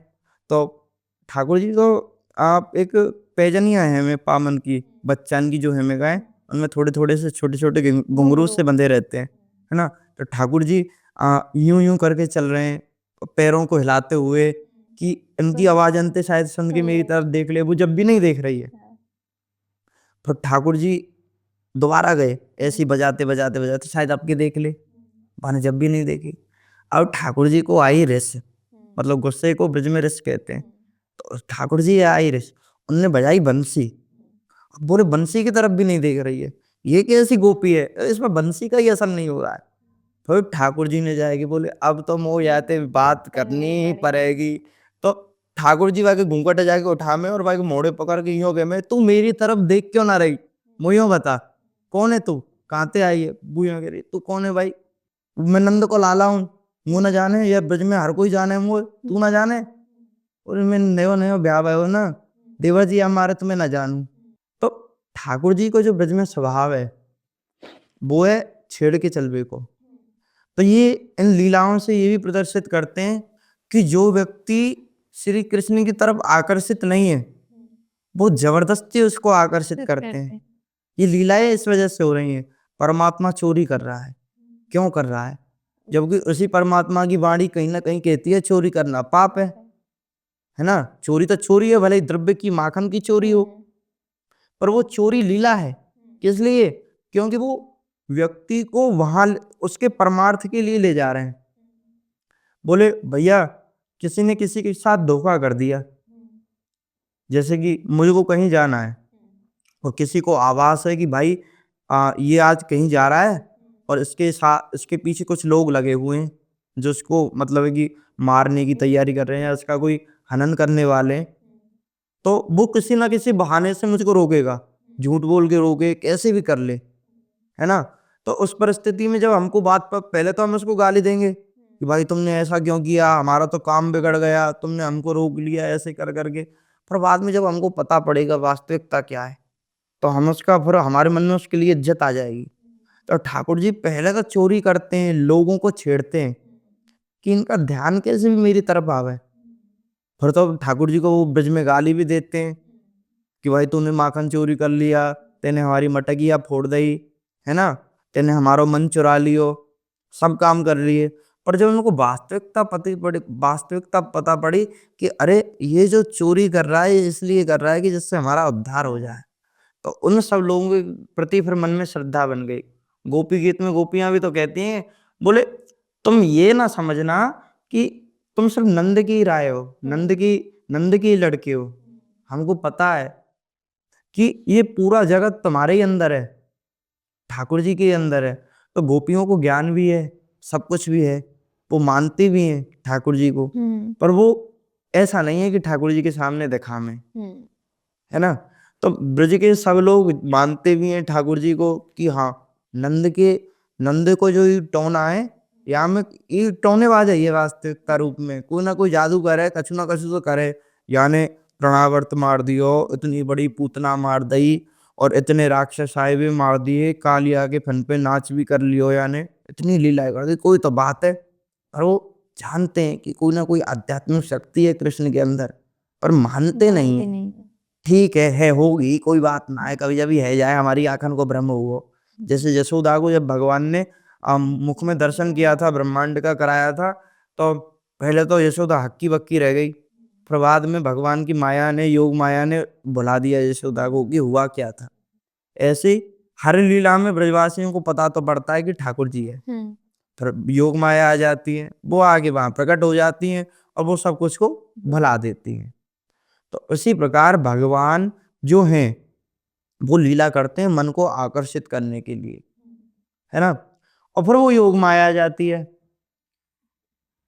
तो ठाकुर जी को आप एक पैजनिया है हमें पामन की, बच्चान की जो हमें गाय, उनमें थोड़े थोड़े से छोटे छोटे घुंघरू से बंधे रहते हैं, है ना। तो ठाकुर जी यूं यूं करके चल रहे हैं, पैरों को हिलाते हुए, कि इनकी आवाज अंते शायद सुन के मेरी तरफ देख ले, वो जब भी नहीं देख रही है। तो ठाकुर जी दोबारा गए, ऐसे ही बजाते बजाते बजाते शायद आपके देख ले, माने जब भी नहीं देखी। अब ठाकुर जी को आई रिस, मतलब गुस्से को ब्रज में रिस कहते हैं। तो ठाकुर जी आई रिस, उनने बजाई बंसी। अब बोले बंसी की तरफ भी नहीं देख रही है, ये कैसी गोपी है, इसमें बंसी का ही असर नहीं हो रहा है। फिर ठाकुर जी ने जाएगी, बोले अब तो मोह याते बात करनी ही पड़ेगी। तो ठाकुर जी वाके घूंघट जाके उठा में और भाई मोड़े पकड़ के यूं गए, मैं तू मेरी तरफ देख क्यों ना रही, मुझे बता कौन है तू, कहाँ से आई है। बुआ कह रही तू कौन है भाई, मैं नंद को लाला हूँ, मुँह न जाने, या ब्रज में हर कोई जाने मुँह, तू ना जाने। और मैं नयो नयो ब्याह भयो ना, देवर जी हमारे तुम्हें ना जानू। तो ठाकुर जी को जो ब्रज में स्वभाव है वो है छेड़ के चलवे को। तो ये इन लीलाओं से ये भी प्रदर्शित करते हैं कि जो व्यक्ति श्री कृष्ण की तरफ आकर्षित नहीं है वो जबरदस्ती उसको आकर्षित करते हैं। ये लीलाएं इस वजह से हो रही हैं, परमात्मा चोरी कर रहा है। क्यों कर रहा है? जबकि उसी परमात्मा की वाणी कहीं ना कहीं कहती है चोरी करना पाप है ना। चोरी तो चोरी है, भले ही द्रव्य की माखन की चोरी हो, पर वो चोरी लीला है। किस लिए? क्योंकि वो व्यक्ति को वहां उसके परमार्थ के लिए ले जा रहे हैं। बोले भैया किसी ने किसी के साथ धोखा कर दिया, जैसे कि मुझको कहीं जाना है और किसी को आवाज है कि भाई ये आज कहीं जा रहा है और इसके साथ इसके पीछे कुछ लोग लगे हुए हैं जो इसको मतलब है कि मारने की तैयारी कर रहे हैं या इसका कोई हनन करने वाले हैं। तो वो किसी ना किसी बहाने से मुझको रोकेगा, झूठ बोल के रोके, कैसे भी कर ले, है ना। तो उस परिस्थिति में जब हमको बात पर पहले तो हम उसको गाली देंगे कि भाई तुमने ऐसा क्यों किया, हमारा तो काम बिगड़ गया, तुमने हमको रोक लिया ऐसे कर करके। पर बाद में जब हमको पता पड़ेगा वास्तविकता क्या है तो हम उसका फिर हमारे मन में उसके लिए इज्जत आ जाएगी। तो ठाकुर जी पहले तो चोरी करते हैं, लोगों को छेड़ते हैं कि इनका ध्यान कैसे भी मेरी तरफ आवे। फिर तो ठाकुर जी को वो ब्रज में गाली भी देते हैं कि भाई तूने माखन चोरी कर लिया, तेने हमारी मटकिया फोड़ दई, है ना, तेने हमारो मन चुरा लियो, सब काम कर लिए। पर जब उनको वास्तविकता पता पड़ी कि अरे ये जो चोरी कर रहा है ये इसलिए कर रहा है कि जिससे हमारा उद्धार हो जाए, तो उन सब लोगों के प्रति फिर मन में श्रद्धा बन गई। गोपी गीत में गोपियां भी तो कहती हैं, बोले तुम ये ना समझना कि तुम सिर्फ नंद की राय हो, नंद की लड़के हो। हमको पता है कि ये पूरा जगत तुम्हारे ही अंदर है, ठाकुर जी के अंदर है। तो गोपियों को ज्ञान भी है, सब कुछ भी है, वो मानती भी हैं ठाकुर जी को, पर वो ऐसा नहीं है कि ठाकुर जी के सामने दिखावे, है ना। तो ब्रज के सब लोग मानते भी हैं ठाकुर जी को कि हाँ नंद को जो ये टोना है या में ये टोनेबाज है, ये वास्तविकता रूप में कोई ना कोई जादू करे, कछु ना कछु तो करे। याने तृणावर्त मार दियो, इतनी बड़ी पूतना मार दई और इतने राक्षस आए भी मार दिए, कालिया के फन पे नाच भी कर लियो, यानी इतनी लीला कर दी। कोई तो बात है। और वो जानते हैं कि कोई ना कोई आध्यात्मिक शक्ति है कृष्ण के अंदर, पर मानते नहीं है। ठीक है होगी, कोई बात ना है, कभी जब है जाए, हमारी आंखन को भ्रम हुआ। जैसे यशोदा को जब भगवान ने मुख में दर्शन किया था, ब्रह्मांड का कराया था, तो पहले तो यशोदा हक्की बक्की रह गई, फिर बाद में भगवान की माया ने, योग माया ने भुला दिया यशोदा को कि हुआ क्या था। ऐसे ही हर लीला में ब्रजवासियों को पता तो पड़ता है कि ठाकुर जी है, फिर योग माया आ जाती है, वो आगे वहां प्रकट हो जाती हैं और वो सब कुछ को भुला देती हैं। तो इसी प्रकार भगवान जो हैं वो लीला करते हैं मन को आकर्षित करने के लिए, है ना। और फिर वो योग माया आ जाती है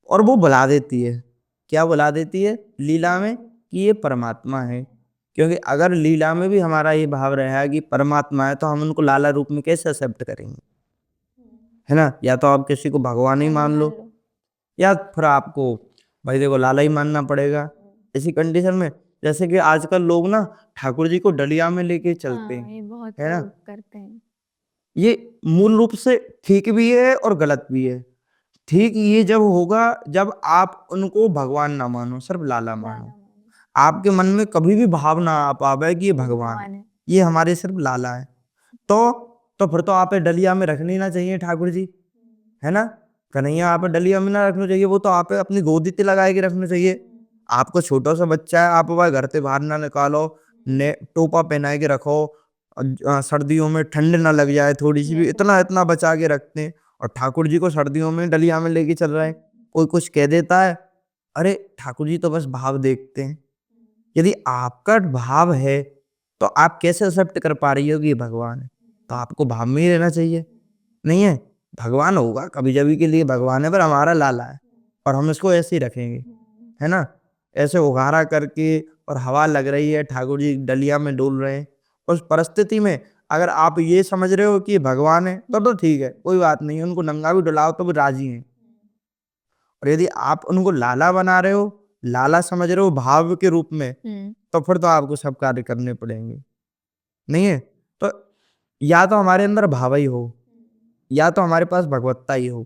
और वो बुला देती है। क्या बुला देती है लीला में? कि ये परमात्मा है। क्योंकि अगर लीला में भी हमारा ये भाव रहा कि परमात्मा है तो हम उनको लाला रूप में कैसे एक्सेप्ट करेंगे, है ना। या तो आप किसी को भगवान ही मान लो या फिर आपको भाई देखो लाला ही मानना पड़ेगा। इसी कंडीशन में जैसे कि आजकल लोग ना ठाकुर जी को डलिया में लेके चलते हैं, ये बहुत है ना। लोग करते हैं। ये मूल रूप से ठीक भी है और गलत भी है। ठीक ये जब होगा जब आप उनको भगवान ना मानो, सिर्फ लाला मानो। आपके मन में कभी भी भाव ना आ पावे कि ये भगवान है, ये हमारे सिर्फ लाला है। तो फिर तो आप डलिया में रखनी ना चाहिए ठाकुर जी, है ना। कन्हैया आप डलिया में ना रखना चाहिए, वो तो आप अपनी गोदी ते लगा के रखना चाहिए। आपको छोटा सा बच्चा है, आप वह घर से बाहर ना निकालो, ने टोपा पहना के रखो, सर्दियों में ठंड ना लग जाए थोड़ी सी भी, इतना इतना बचा के रखते हैं। और ठाकुर जी को सर्दियों में डलिया में लेके चल रहे हैं। कोई कुछ कह देता है, अरे ठाकुर जी तो बस भाव देखते हैं। यदि आपका भाव है तो आप कैसे एक्सेप्ट कर पा रही हो कि ये भगवान है? तो आपको भाव में ही रहना चाहिए, नहीं है। भगवान होगा कभी जभी के लिए भगवान है, पर हमारा लाला है और हम इसको ऐसे ही रखेंगे, है ना। ऐसे उघाड़ा करके और हवा लग रही है, ठाकुर जी डलिया में डोल रहे हैं, उस परिस्थिति में अगर आप ये समझ रहे हो कि ये भगवान है तो ठीक है, कोई बात नहीं, उनको नंगा भी डुलाओ तो वो राजी हैं। और यदि आप उनको लाला बना रहे हो, लाला समझ रहे हो भाव के रूप में, तो फिर तो आपको सब कार्य करने पड़ेंगे, नहीं है। तो या तो हमारे अंदर भाव ही हो या तो हमारे पास भगवत्ता ही हो,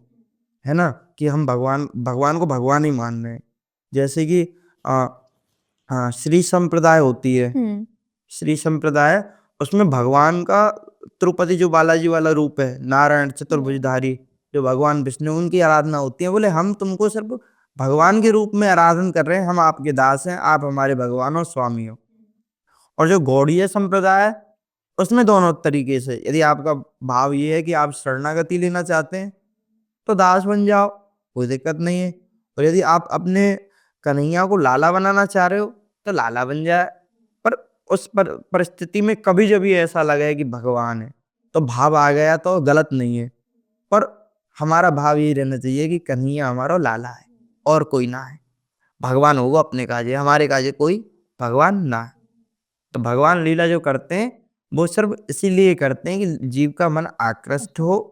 है ना, कि हम भगवान भगवान को भगवान ही मान रहे हैं। जैसे कि हाँ, श्री संप्रदाय होती है, श्री संप्रदाय, उसमें भगवान का तिरुपति जो बालाजी वाला रूप है, नारायण चतुर्भुजधारी जो भगवान विष्णु, उनकी आराधना होती है। बोले हम तुमको सिर्फ भगवान के रूप में आराधना कर रहे हैं, हम आपके दास हैं, आप हमारे भगवान और स्वामी हो। और जो गौड़ीय संप्रदाय है, उसमें दोनों तरीके से, यदि आपका भाव ये है कि आप शरणागति लेना चाहते हैं तो दास बन जाओ, कोई दिक्कत नहीं है। और यदि आप अपने कन्हैया को लाला बनाना चाह रहे हो तो लाला बन जाए। पर उस परिस्थिति में कभी जब भी ऐसा लगे कि भगवान है, तो भाव आ गया तो गलत नहीं है, पर हमारा भाव यही रहना चाहिए कि कन्हैया हमारा लाला है और कोई ना है। भगवान होगा अपने काजे, हमारे काजे कोई भगवान ना है। तो भगवान लीला जो करते हैं वो सिर्फ इसीलिए करते हैं कि जीव का मन आकृष्ट हो,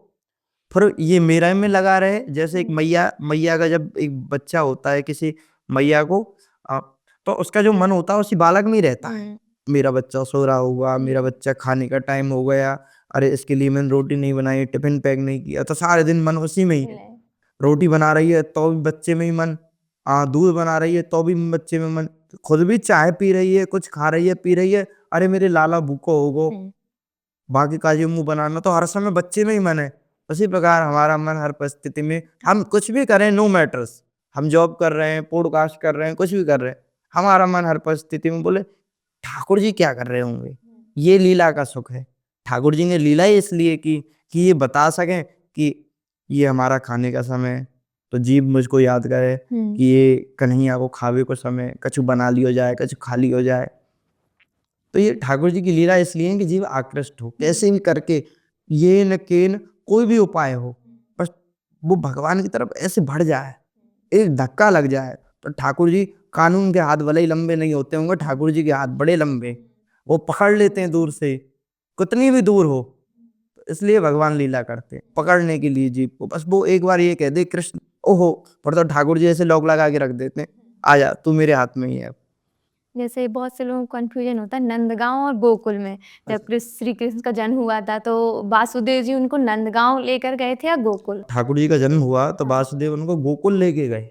फिर ये मेरा में लगा रहे। जैसे एक मैया मैया का जब एक बच्चा होता है किसी मैया को, अ, तो उसका जो मन होता है उसी बालक में ही रहता है। मेरा बच्चा सो रहा होगा, मेरा बच्चा खाने का टाइम हो गया, अरे इसके लिए मैंने रोटी नहीं बनाई, टिफिन पैक नहीं किया, तो सारे दिन मन उसी में ही। रोटी बना रही है तो भी बच्चे में ही मन, दूध बना रही है तो भी बच्चे में मन, खुद भी चाय पी रही है, कुछ खा रही है, पी रही है, अरे मेरे लाला भूखो होगो, बाकी काजी मुंह बनाना, तो हर समय बच्चे में ही मन है। उसी प्रकार हमारा मन हर परिस्थिति में, हम कुछ भी करें, नो मैटर्स, हम जॉब कर रहे हैं, पॉडकास्ट कर रहे हैं, कुछ भी कर रहे हैं, हमारा मन हर परिस्थिति में बोले ठाकुर जी क्या कर रहे होंगे, ये लीला का सुख है। ठाकुर जी ने लीला ही इसलिए की कि ये बता सकें कि ये हमारा खाने का समय है, तो जीव मुझको याद करे कि ये कन्हैया को खावे को समय, कछु बना लियो जाए, कछु खा लियो जाए। तो ये ठाकुर जी की लीला इसलिए है कि जीव आकृष्ट हो, कैसे भी करके, ये न केन कोई भी उपाय हो, बस वो भगवान की तरफ ऐसे बढ़ जाए, एक धक्का लग जाए। तो ठाकुर जी, कानून के हाथ भले ही लंबे नहीं होते होंगे, ठाकुर जी के हाथ बड़े लंबे, वो पकड़ लेते हैं दूर से, कितनी भी दूर हो। तो इसलिए भगवान लीला करते हैं पकड़ने के लिए जीव को। बस वो एक बार ये कह दे कृष्ण, ओहो, पर तो ठाकुर जी ऐसे लॉक लगा के रख देते हैं, आजा तू मेरे हाथ में ही है। जैसे बहुत से लोगों को कन्फ्यूजन होता है नंदगांव और गोकुल में। जब श्री कृष्ण का जन्म हुआ था तो वासुदेव जी उनको नंदगांव लेकर गए थे या गोकुल? ठाकुर जी का जन्म हुआ तो वासुदेव उनको गोकुल लेके गए।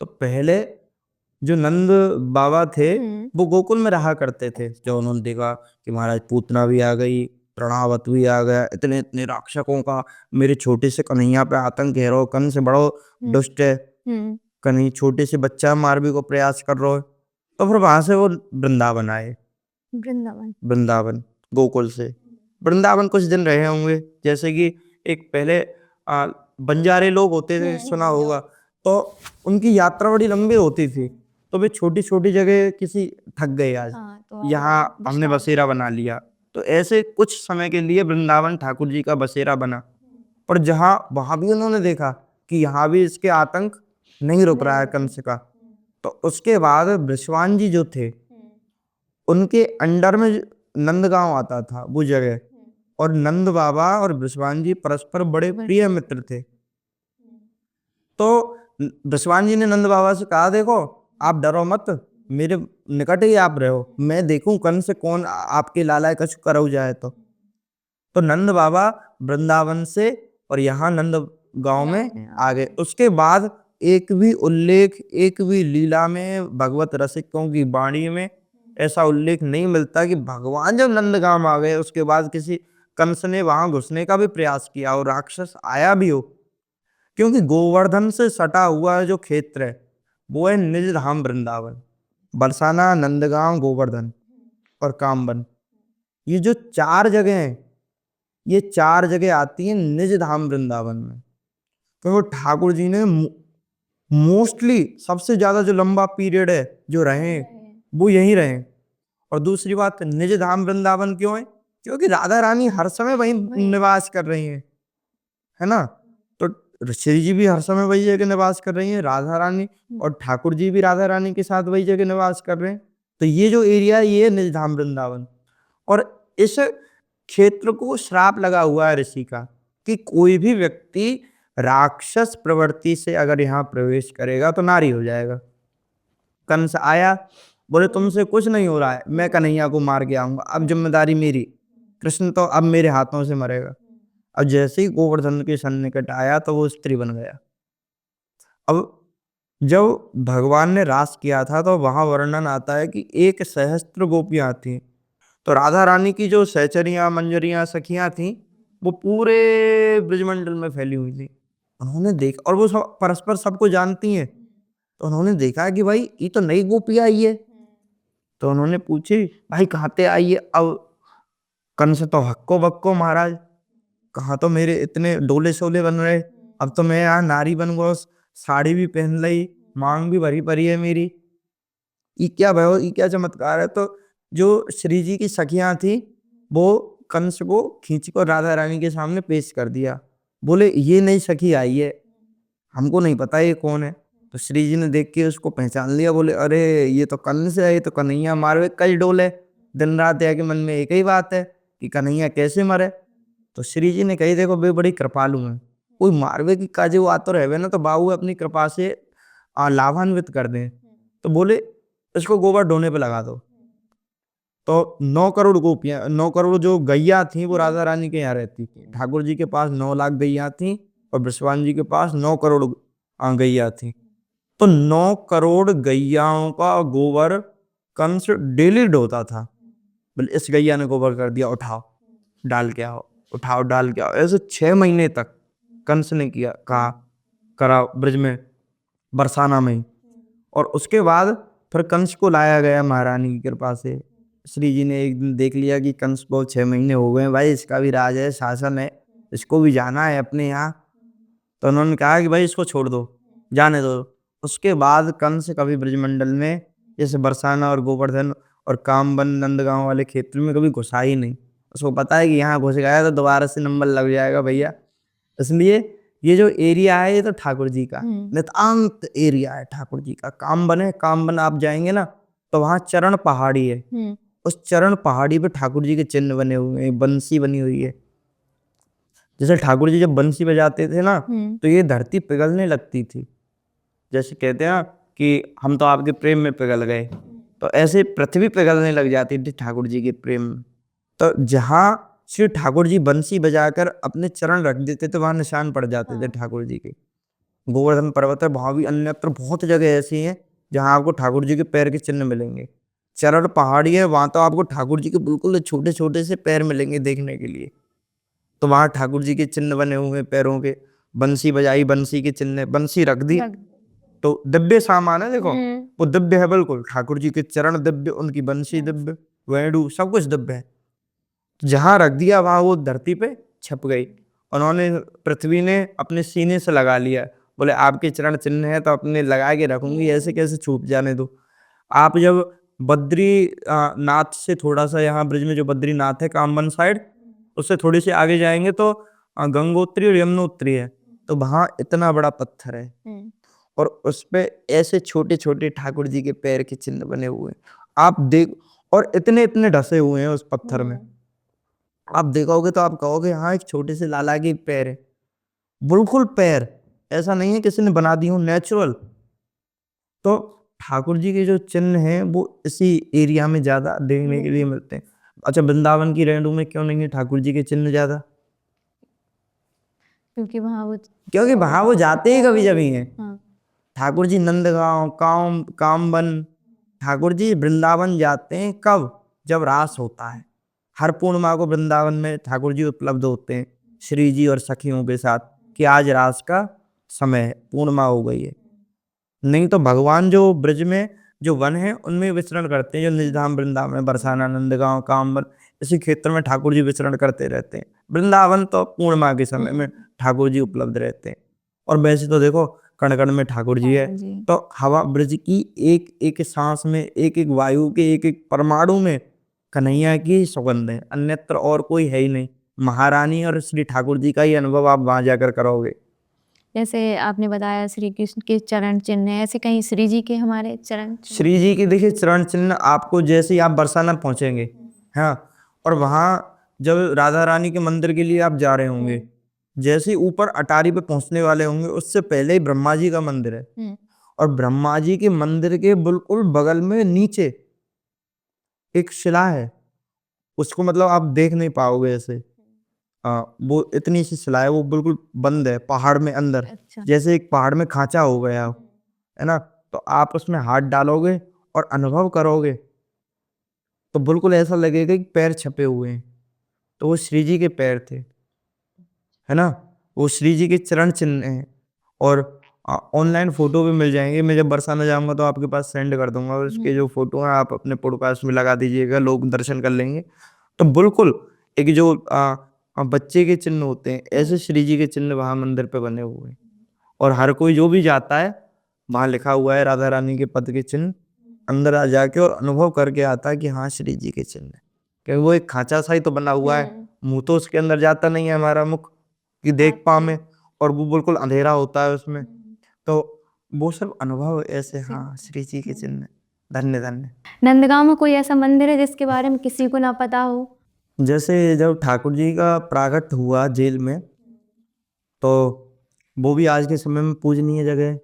तो पहले जो नंद बाबा थे वो गोकुल में रहा करते थे। जब उन्होंने देखा कि महाराज पूतना भी आ गई, प्रणावत भी आ गया, इतने इतने राक्षकों का मेरे छोटे से कन्हैया पे आतंक है रो, कन से बड़ो दुष्ट है, कन्हैया छोटे से बच्चा मारने को प्रयास कर रहे हो। तो फिर वहां से वो वृंदावन आए, वृंदावन गोकुल से वृंदावन कुछ दिन रहे होंगे। जैसे कि एक पहले बंजारे लोग होते थे, सुना होगा, तो उनकी यात्रा बड़ी लंबी होती थी, तो वे छोटी छोटी जगह किसी थक गए, आज तो यहाँ हमने बसेरा बना लिया। तो ऐसे कुछ समय के लिए वृंदावन ठाकुर जी का बसेरा बना। पर जहाँ वहां भी उन्होंने देखा कि यहाँ भी इसके आतंक नहीं रुक रहा है कंस का, तो उसके बाद बृषवान जी जो थे उनके अंडर में नंदगांव आता था वो जगह, और नंद बाबा और बृषवान जी परस्पर बड़े प्रिय मित्र थे। तो बृषवान जी ने नंद बाबा से कहा, देखो आप डरो मत, मेरे निकट ही आप रहो, मैं देखूं कंस कौन आपके लाला कछु करऊ जाए। तो नंद बाबा वृंदावन से और यहाँ नंद गांव में आ गए। उसके बाद एक भी उल्लेख, एक भी लीला में, भगवत रसिकों की वाणी में ऐसा उल्लेख नहीं मिलता कि भगवान जब नंदगांव में आ गए उसके बाद किसी कंस ने वहां घुसने का भी प्रयास किया और राक्षस आया भी हो। क्योंकि गोवर्धन से सटा हुआ जो क्षेत्र है वो है निज धाम वृंदावन, बरसाना, नंदगांव, गोवर्धन और कामवन। ये जो चार जगह हैं, ये चार जगह आती हैं निज धाम वृंदावन में। तो ठाकुर जी ने मोस्टली सबसे ज्यादा जो लंबा पीरियड है जो रहे वो यहीं रहे। और दूसरी बात, निज धाम वृंदावन क्यों है? क्योंकि राधा रानी हर समय वहीं निवास कर रही हैं, है ना। तो श्री जी भी हर समय वही जगह निवास कर रही हैं, राधा रानी, और ठाकुर जी भी राधा रानी के साथ वही जगह निवास कर रहे हैं। तो ये जो एरिया है ये निज धाम वृंदावन। और इस क्षेत्र को श्राप लगा हुआ है ऋषि का कि कोई भी व्यक्ति राक्षस प्रवृत्ति से अगर यहाँ प्रवेश करेगा तो नारी हो जाएगा। कंस आया, बोले तुमसे कुछ नहीं हो रहा है, मैं कन्हैया को मार के आऊंगा, अब जिम्मेदारी मेरी, कृष्ण तो अब मेरे हाथों से मरेगा। अब जैसे ही गोवर्धन के सन्निकट आया तो वो स्त्री बन गया। अब जब भगवान ने रास किया था तो वहां वर्णन आता है कि 1 सहस्त्र गोपियां थी। तो राधा रानी की जो सहचरियां मंजरियां सखियां थी वो पूरे ब्रजमंडल में फैली हुई थी। उन्होंने देखा और वो सब परस्पर सबको जानती हैं। तो उन्होंने देखा कि भाई ये तो नई गोपी आई है। तो उन्होंने पूछी भाई कहाँ ते आई है। अब कंस तो हक्को बक्को महाराज, कहाँ तो मेरे इतने डोले शोले बन रहे, अब तो मैं यहाँ नारी बन गो, साड़ी भी पहन ली, मांग भी भरी पड़ी है मेरी, ये क्या भयो, ये क्या चमत्कार है। तो जो श्री जी की सखियां थी वो कंस को खींच कर राधा रानी के सामने पेश कर दिया। बोले ये नई सखी आई है, हमको नहीं पता ये कौन है। तो श्री जी ने देख के उसको पहचान लिया। बोले अरे ये तो कंस है, ये तो कन्हैया मारवे कई डोले, दिन रात है कि मन में एक ही बात है कि कन्हैया कैसे मरे। तो श्री जी ने कही देखो वे बड़ी कृपालु हैं, कोई मारवे की काजे वो आतो रहे ना तो बाबू अपनी कृपा से लाभान्वित कर दें। तो बोले इसको गोबर ढोने पे लगा दो। तो 9 करोड़ गोपियां, 9 करोड़ जो गैया थी वो राधा रानी के यहाँ रहती थी। ठाकुर जी के पास 9 लाख गैया थी और बृषभान जी के पास 9 करोड़ गैया थी। तो 9 करोड़ गैयाओं का गोबर कंस डेली ढोता था। बोले इस गैया ने गोबर कर दिया, उठाओ डाल के आओ, उठाओ डाल के आओ। ऐसे 6 महीने तक कंस ने किया, कहा करा ब्रज में, बरसाना में ही। और उसके बाद फिर कंस को लाया गया महारानी की कृपा से। श्री जी ने एक दिन देख लिया कि कंस को 6 महीने हो गए, भाई इसका भी राज है, शासन है, इसको भी जाना है अपने यहाँ। तो उन्होंने कहा कि भाई इसको छोड़ दो, जाने दो। उसके बाद कंस कभी ब्रजमंडल में जैसे बरसाना और गोवर्धन और कामबन नंदगांव वाले क्षेत्र में कभी घुसा ही नहीं। उसको पता है कि यहाँ घुस गया तो दोबारा से नंबर लग जाएगा भैया। इसलिए ये जो एरिया है ये तो ठाकुर जी का नितांत एरिया है, ठाकुर जी का। कामबन है, कामबन आप जाएंगे ना तो वहाँ चरण पहाड़ी है, उस चरण पहाड़ी पे ठाकुर जी के चिन्ह बने हुए हैं, बंसी बनी हुई है। जैसे ठाकुर जी जब बंसी बजाते थे ना तो ये धरती पिघलने लगती थी। जैसे कहते हैं ना कि हम तो आपके प्रेम में पिघल गए, तो ऐसे पृथ्वी पिघलने लग जाती थी ठाकुर जी के प्रेम में। तो जहाँ श्री ठाकुर जी बंसी बजाकर अपने चरण रख देते थे वहां निशान पड़ जाते थे ठाकुर जी के। गोवर्धन पर्वत है, वहां भी अन्यत्र बहुत जगह ऐसी हैं जहां आपको ठाकुर जी के पैर के चिन्ह मिलेंगे। चरण पहाड़ी है, वहां तो आपको ठाकुर जी के बिल्कुल छोटे छोटे से पैर मिलेंगे देखने के लिए। तो वहां ठाकुर जी के चिन्ह बने हुए हैं पैरों के। बंसी बजाई, बंसी के चिन्ह, बंसी रख दी तो दिव्य सामान है। देखो वो दिव्य है बिल्कुल, ठाकुर जी के चरण दिव्य, उनकी बंसी दिव्य, वेणु सब कुछ दिव्य है। जहां रख दिया वहां वो धरती पे छप गई। उन्होंने, पृथ्वी ने अपने सीने से लगा लिया। बोले आपके चरण चिन्ह है तो अपने लगा के रखूंगी, ऐसे कैसे छूट जाने दो। आप जब बद्री नाथ से थोड़ा सा, यहाँ ब्रिज में जो बद्रीनाथ है कामबन साइड, उससे थोड़ी सी आगे जाएंगे तो गंगोत्री और यमुनोत्री है। तो वहां इतना बड़ा पत्थर है और उस पे ऐसे छोटे छोटे ठाकुर जी के पैर के चिन्ह बने हुए हैं। आप देख, और इतने इतने ढसे हुए हैं उस पत्थर में, आप देखोगे तो आप कहोगे हाँ एक छोटे से लाला के पैर है। बिल्कुल पैर, ऐसा नहीं है किसी ने बना दी हो, नेचुरल। तो ठाकुर जी के जो चिन्ह हैं वो इसी एरिया में ज्यादा देखने के लिए मिलते हैं। अच्छा, वृंदावन की रेणु में क्यों नहीं है ठाकुर जी के चिन्ह ज्यादा? क्योंकि वहां वो जाते ही कभी जभी हैं। ठाकुर जी नंदगांव, कामबन, ठाकुर जी वृंदावन जाते हैं कब? जब रास होता है। हर पूर्णिमा को वृंदावन में ठाकुर जी उपलब्ध होते हैं श्री जी और सखियों के साथ कि आज रास का समय है, पूर्णिमा हो गई है। नहीं तो भगवान जो ब्रज में जो वन है उनमें विचरण करते हैं, जो निजधाम वृंदावन में, बरसाना, नंदगांव, कामबन, इसी क्षेत्र में ठाकुर जी विचरण करते रहते हैं। वृंदावन तो पूर्णिमा के समय में ठाकुर जी उपलब्ध रहते हैं। और वैसे तो देखो कण कण में ठाकुर जी है। तो हवा ब्रज की एक एक सांस में, एक एक वायु के एक एक परमाणु में कन्हैया की सुगंध है, अन्यत्र और कोई है ही नहीं। महारानी और श्री ठाकुर जी का ही अनुभव आप वहां जाकर करोगे। जैसे आपने बताया श्री कृष्ण के चरण चिन्ह है, ऐसे कहीं श्री जी के हमारे चरण चिन्ह? श्री जी की देखिए चरण चिन्ह आपको जैसे ही आप बरसाना पहुंचेंगे, हाँ, और वहां जब राधा रानी के मंदिर के लिए आप जा रहे होंगे, जैसे ही ऊपर अटारी पे पहुंचने वाले होंगे उससे पहले ही ब्रह्मा जी का मंदिर है। और ब्रह्मा जी के मंदिर के बिल्कुल बगल में नीचे एक शिला है, उसको मतलब आप देख नहीं पाओगे ऐसे। वो इतनी सी शिला है, वो बिल्कुल बंद है पहाड़ में अंदर। अच्छा। जैसे एक पहाड़ में खांचा हो गया हो, है ना, तो आप उसमें हाथ डालोगे और अनुभव करोगे तो बिल्कुल ऐसा लगेगा कि पैर छपे हुए हैं। तो वो श्री जी के पैर थे, है ना, वो श्री जी के चरण चिन्ह हैं। और ऑनलाइन फोटो भी मिल जाएंगे, मैं जब बरसाना जाऊंगा तो आपके पास सेंड कर दूंगा, और उसके जो फोटो हैं आप अपने पॉडकास्ट में लगा दीजिएगा, लोग दर्शन कर लेंगे। तो बिल्कुल एक जो बच्चे के चिन्ह होते हैं, ऐसे श्री जी के चिन्ह वहां मंदिर पे बने हुए हैं। और हर कोई जो भी जाता है वहां लिखा हुआ है राधा रानी के पद के चिन्ह, अंदर आ जाके और अनुभव करके आता है कि हाँ श्री जी के चिन्ह है। क्योंकि वो एक खांचा सा ही तो बना हुआ है, मुंह तो उसके अंदर जाता नहीं है हमारा मुख कि देख पावे, और वो बिल्कुल अंधेरा होता है उसमें। तो वो सब अनुभव ऐसे, हाँ श्री जी के चिन्ह। धन्य धन्य। नंदगांव में कोई ऐसा मंदिर है जिसके बारे में किसी को ना पता हो? जैसे जब ठाकुर जी का प्रागट हुआ जेल में, तो वो भी आज के समय में पूजनीय जगह है।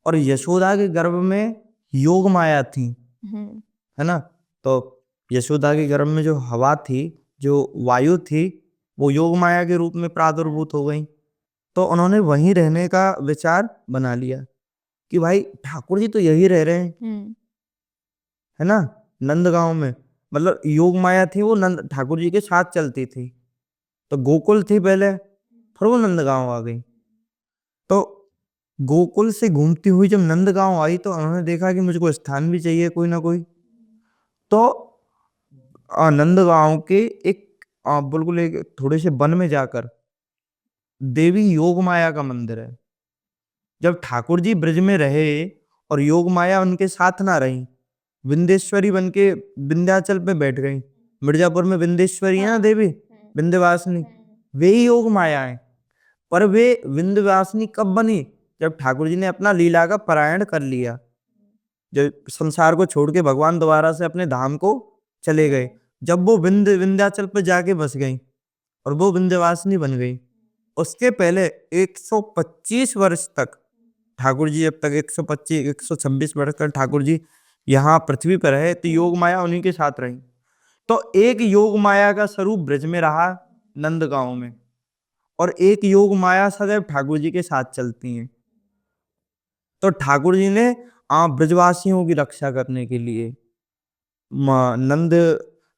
और यशोदा के गर्भ में योग माया थी, है ना, तो यशोदा के गर्भ में जो हवा थी, जो वायु थी, वो योग माया के रूप में प्रादुर्भूत हो गई। तो उन्होंने वहीं रहने का विचार बना लिया कि भाई ठाकुर जी तो यही रह रहे हैं, है ना, नंदगांव में। मतलब योग माया थी, वो नंद ठाकुर जी के साथ चलती थी। तो गोकुल थी पहले, फिर वो नंदगांव आ गई। तो गोकुल से घूमती हुई जब नंदगांव आई तो उन्होंने देखा कि मुझको स्थान भी चाहिए कोई ना कोई। तो नंदगांव के एक बिल्कुल एक थोड़े से वन में जाकर देवी योग माया का मंदिर है। जब ठाकुर जी ब्रज में रहे और योग माया उनके साथ ना रही, विंध्येश्वरी बन के विंध्याचल पे बैठ गई। मिर्जापुर में विंध्येश्वरी है ना देवी, विंध्यवासिनी, वे ही योग माया है। पर वे विंध्यवासिनी कब बनी? जब ठाकुर जी ने अपना लीला का पारायण कर लिया, जब संसार को छोड़ के भगवान दोबारा से अपने धाम को चले गए, जब वो विंध्याचल पे जाके बस गई और वो विंध्यवासिनी बन गई। उसके पहले 125 वर्ष तक ठाकुर जी, अब तक 125 126 वर्ष तक ठाकुर जी यहाँ पृथ्वी पर रहे, तो योग माया उन्हीं के साथ रही। तो एक योग माया का स्वरूप ब्रज में रहा नंदगांव में, और एक योग माया सदैव ठाकुर जी के साथ चलती हैं। तो ठाकुर जी ने ब्रजवासियों की रक्षा करने के लिए, नंद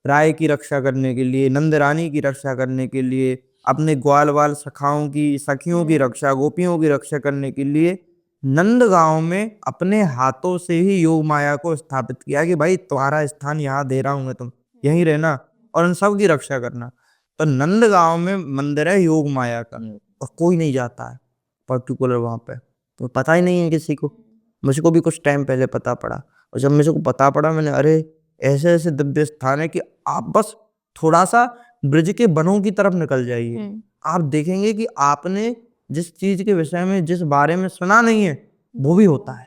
राय की रक्षा करने के लिए, नंद रानी की रक्षा करने के लिए, अपने ग्वाल वाल सखाओं की, सखियों की रक्षा, गोपियों की रक्षा करने के लिए नंदगांव में अपने हाथों से ही योग माया को स्थापित किया कि भाई तुम्हारा स्थान यहाँ दे रहा हूं मैं, तुम यहीं रहना और उन सब की रक्षा करना। तो नंदगांव में मंदिर है योग माया का, और कोई नहीं जाता है पर्टिकुलर वहां पे, तो पता ही नहीं है किसी को। मुझको भी कुछ टाइम पहले पता पड़ा, और जब मुझको पता पड़ा मैंने, अरे ऐसे ऐसे दिव्य स्थान है कि आप बस थोड़ा सा ब्रिज के वनों की तरफ निकल जाइए, आप देखेंगे कि आपने जिस चीज के विषय में, जिस बारे में सुना नहीं है, वो भी होता है।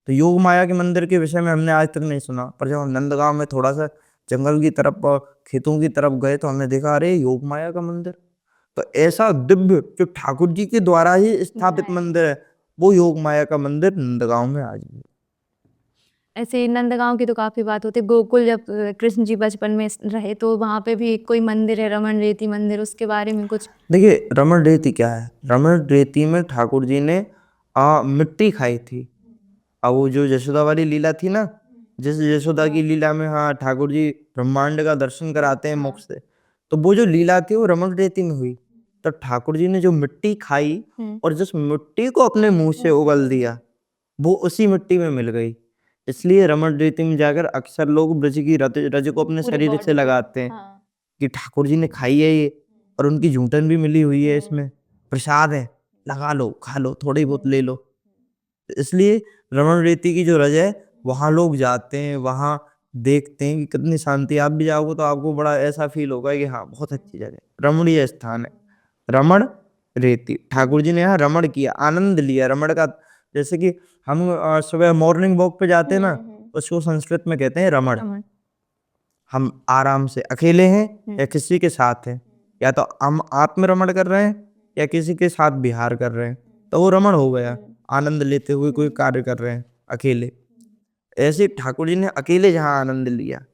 तो योग माया के मंदिर के विषय में हमने आज तक नहीं सुना, पर जब हम नंदगांव में थोड़ा सा जंगल की तरफ और खेतों की तरफ गए तो हमने देखा, अरे योग माया का मंदिर। तो ऐसा दिव्य जो ठाकुर जी के द्वारा ही स्थापित मंदिर है, वो योग माया का मंदिर नंदगांव में आज भी। ऐसे नंदगांव की तो काफ़ी बात होती है। गोकुल जब कृष्ण जी बचपन में रहे तो वहाँ पे भी कोई मंदिर है, रमन रेती मंदिर, उसके बारे में कुछ? देखिए रमण रेती क्या है, रमण रेती में ठाकुर जी ने मिट्टी खाई थी। अब वो जो यशोदा वाली लीला थी ना, जिस यशोदा की लीला में हाँ ठाकुर जी ब्रह्मांड का दर्शन कराते हैं मोक्ष से, तो वो जो लीला थी वो रमण रेती में हुई। तो ठाकुर जी ने जो मिट्टी खाई और जिस मिट्टी को अपने मुंह से उगल दिया, वो उसी मिट्टी में मिल गई। इसलिए रमण रेती में जाकर अक्सर लोग ब्रज की रज को अपने शरीर से लगाते हैं कि ठाकुर जी ने खाई है ये, और उनकी जूठन भी मिली हुई है, इसमें प्रसाद है, लगा लो, खा लो, थोड़ी बहुत ले लो। इसलिए रमण रेती की जो रज है, वहां लोग जाते हैं, वहां देखते हैं कि कितनी शांति। आप भी जाओगे तो आपको बड़ा ऐसा फील होगा कि हाँ बहुत अच्छी जगह, रमणीय स्थान है। रमण रेती, ठाकुर जी ने यहाँ रमण किया, आनंद लिया रमण का। जैसे कि हम सुबह मॉर्निंग वॉक पे जाते हैं ना, उसको संस्कृत में कहते हैं रमण। हम आराम से अकेले हैं या किसी के साथ हैं, या तो हम आत्म रमण कर रहे हैं या किसी के साथ विहार कर रहे हैं, तो वो रमण हो गया। आनंद लेते हुए कोई कार्य कर रहे हैं अकेले। ऐसे ठाकुर जी ने अकेले जहाँ आनंद लिया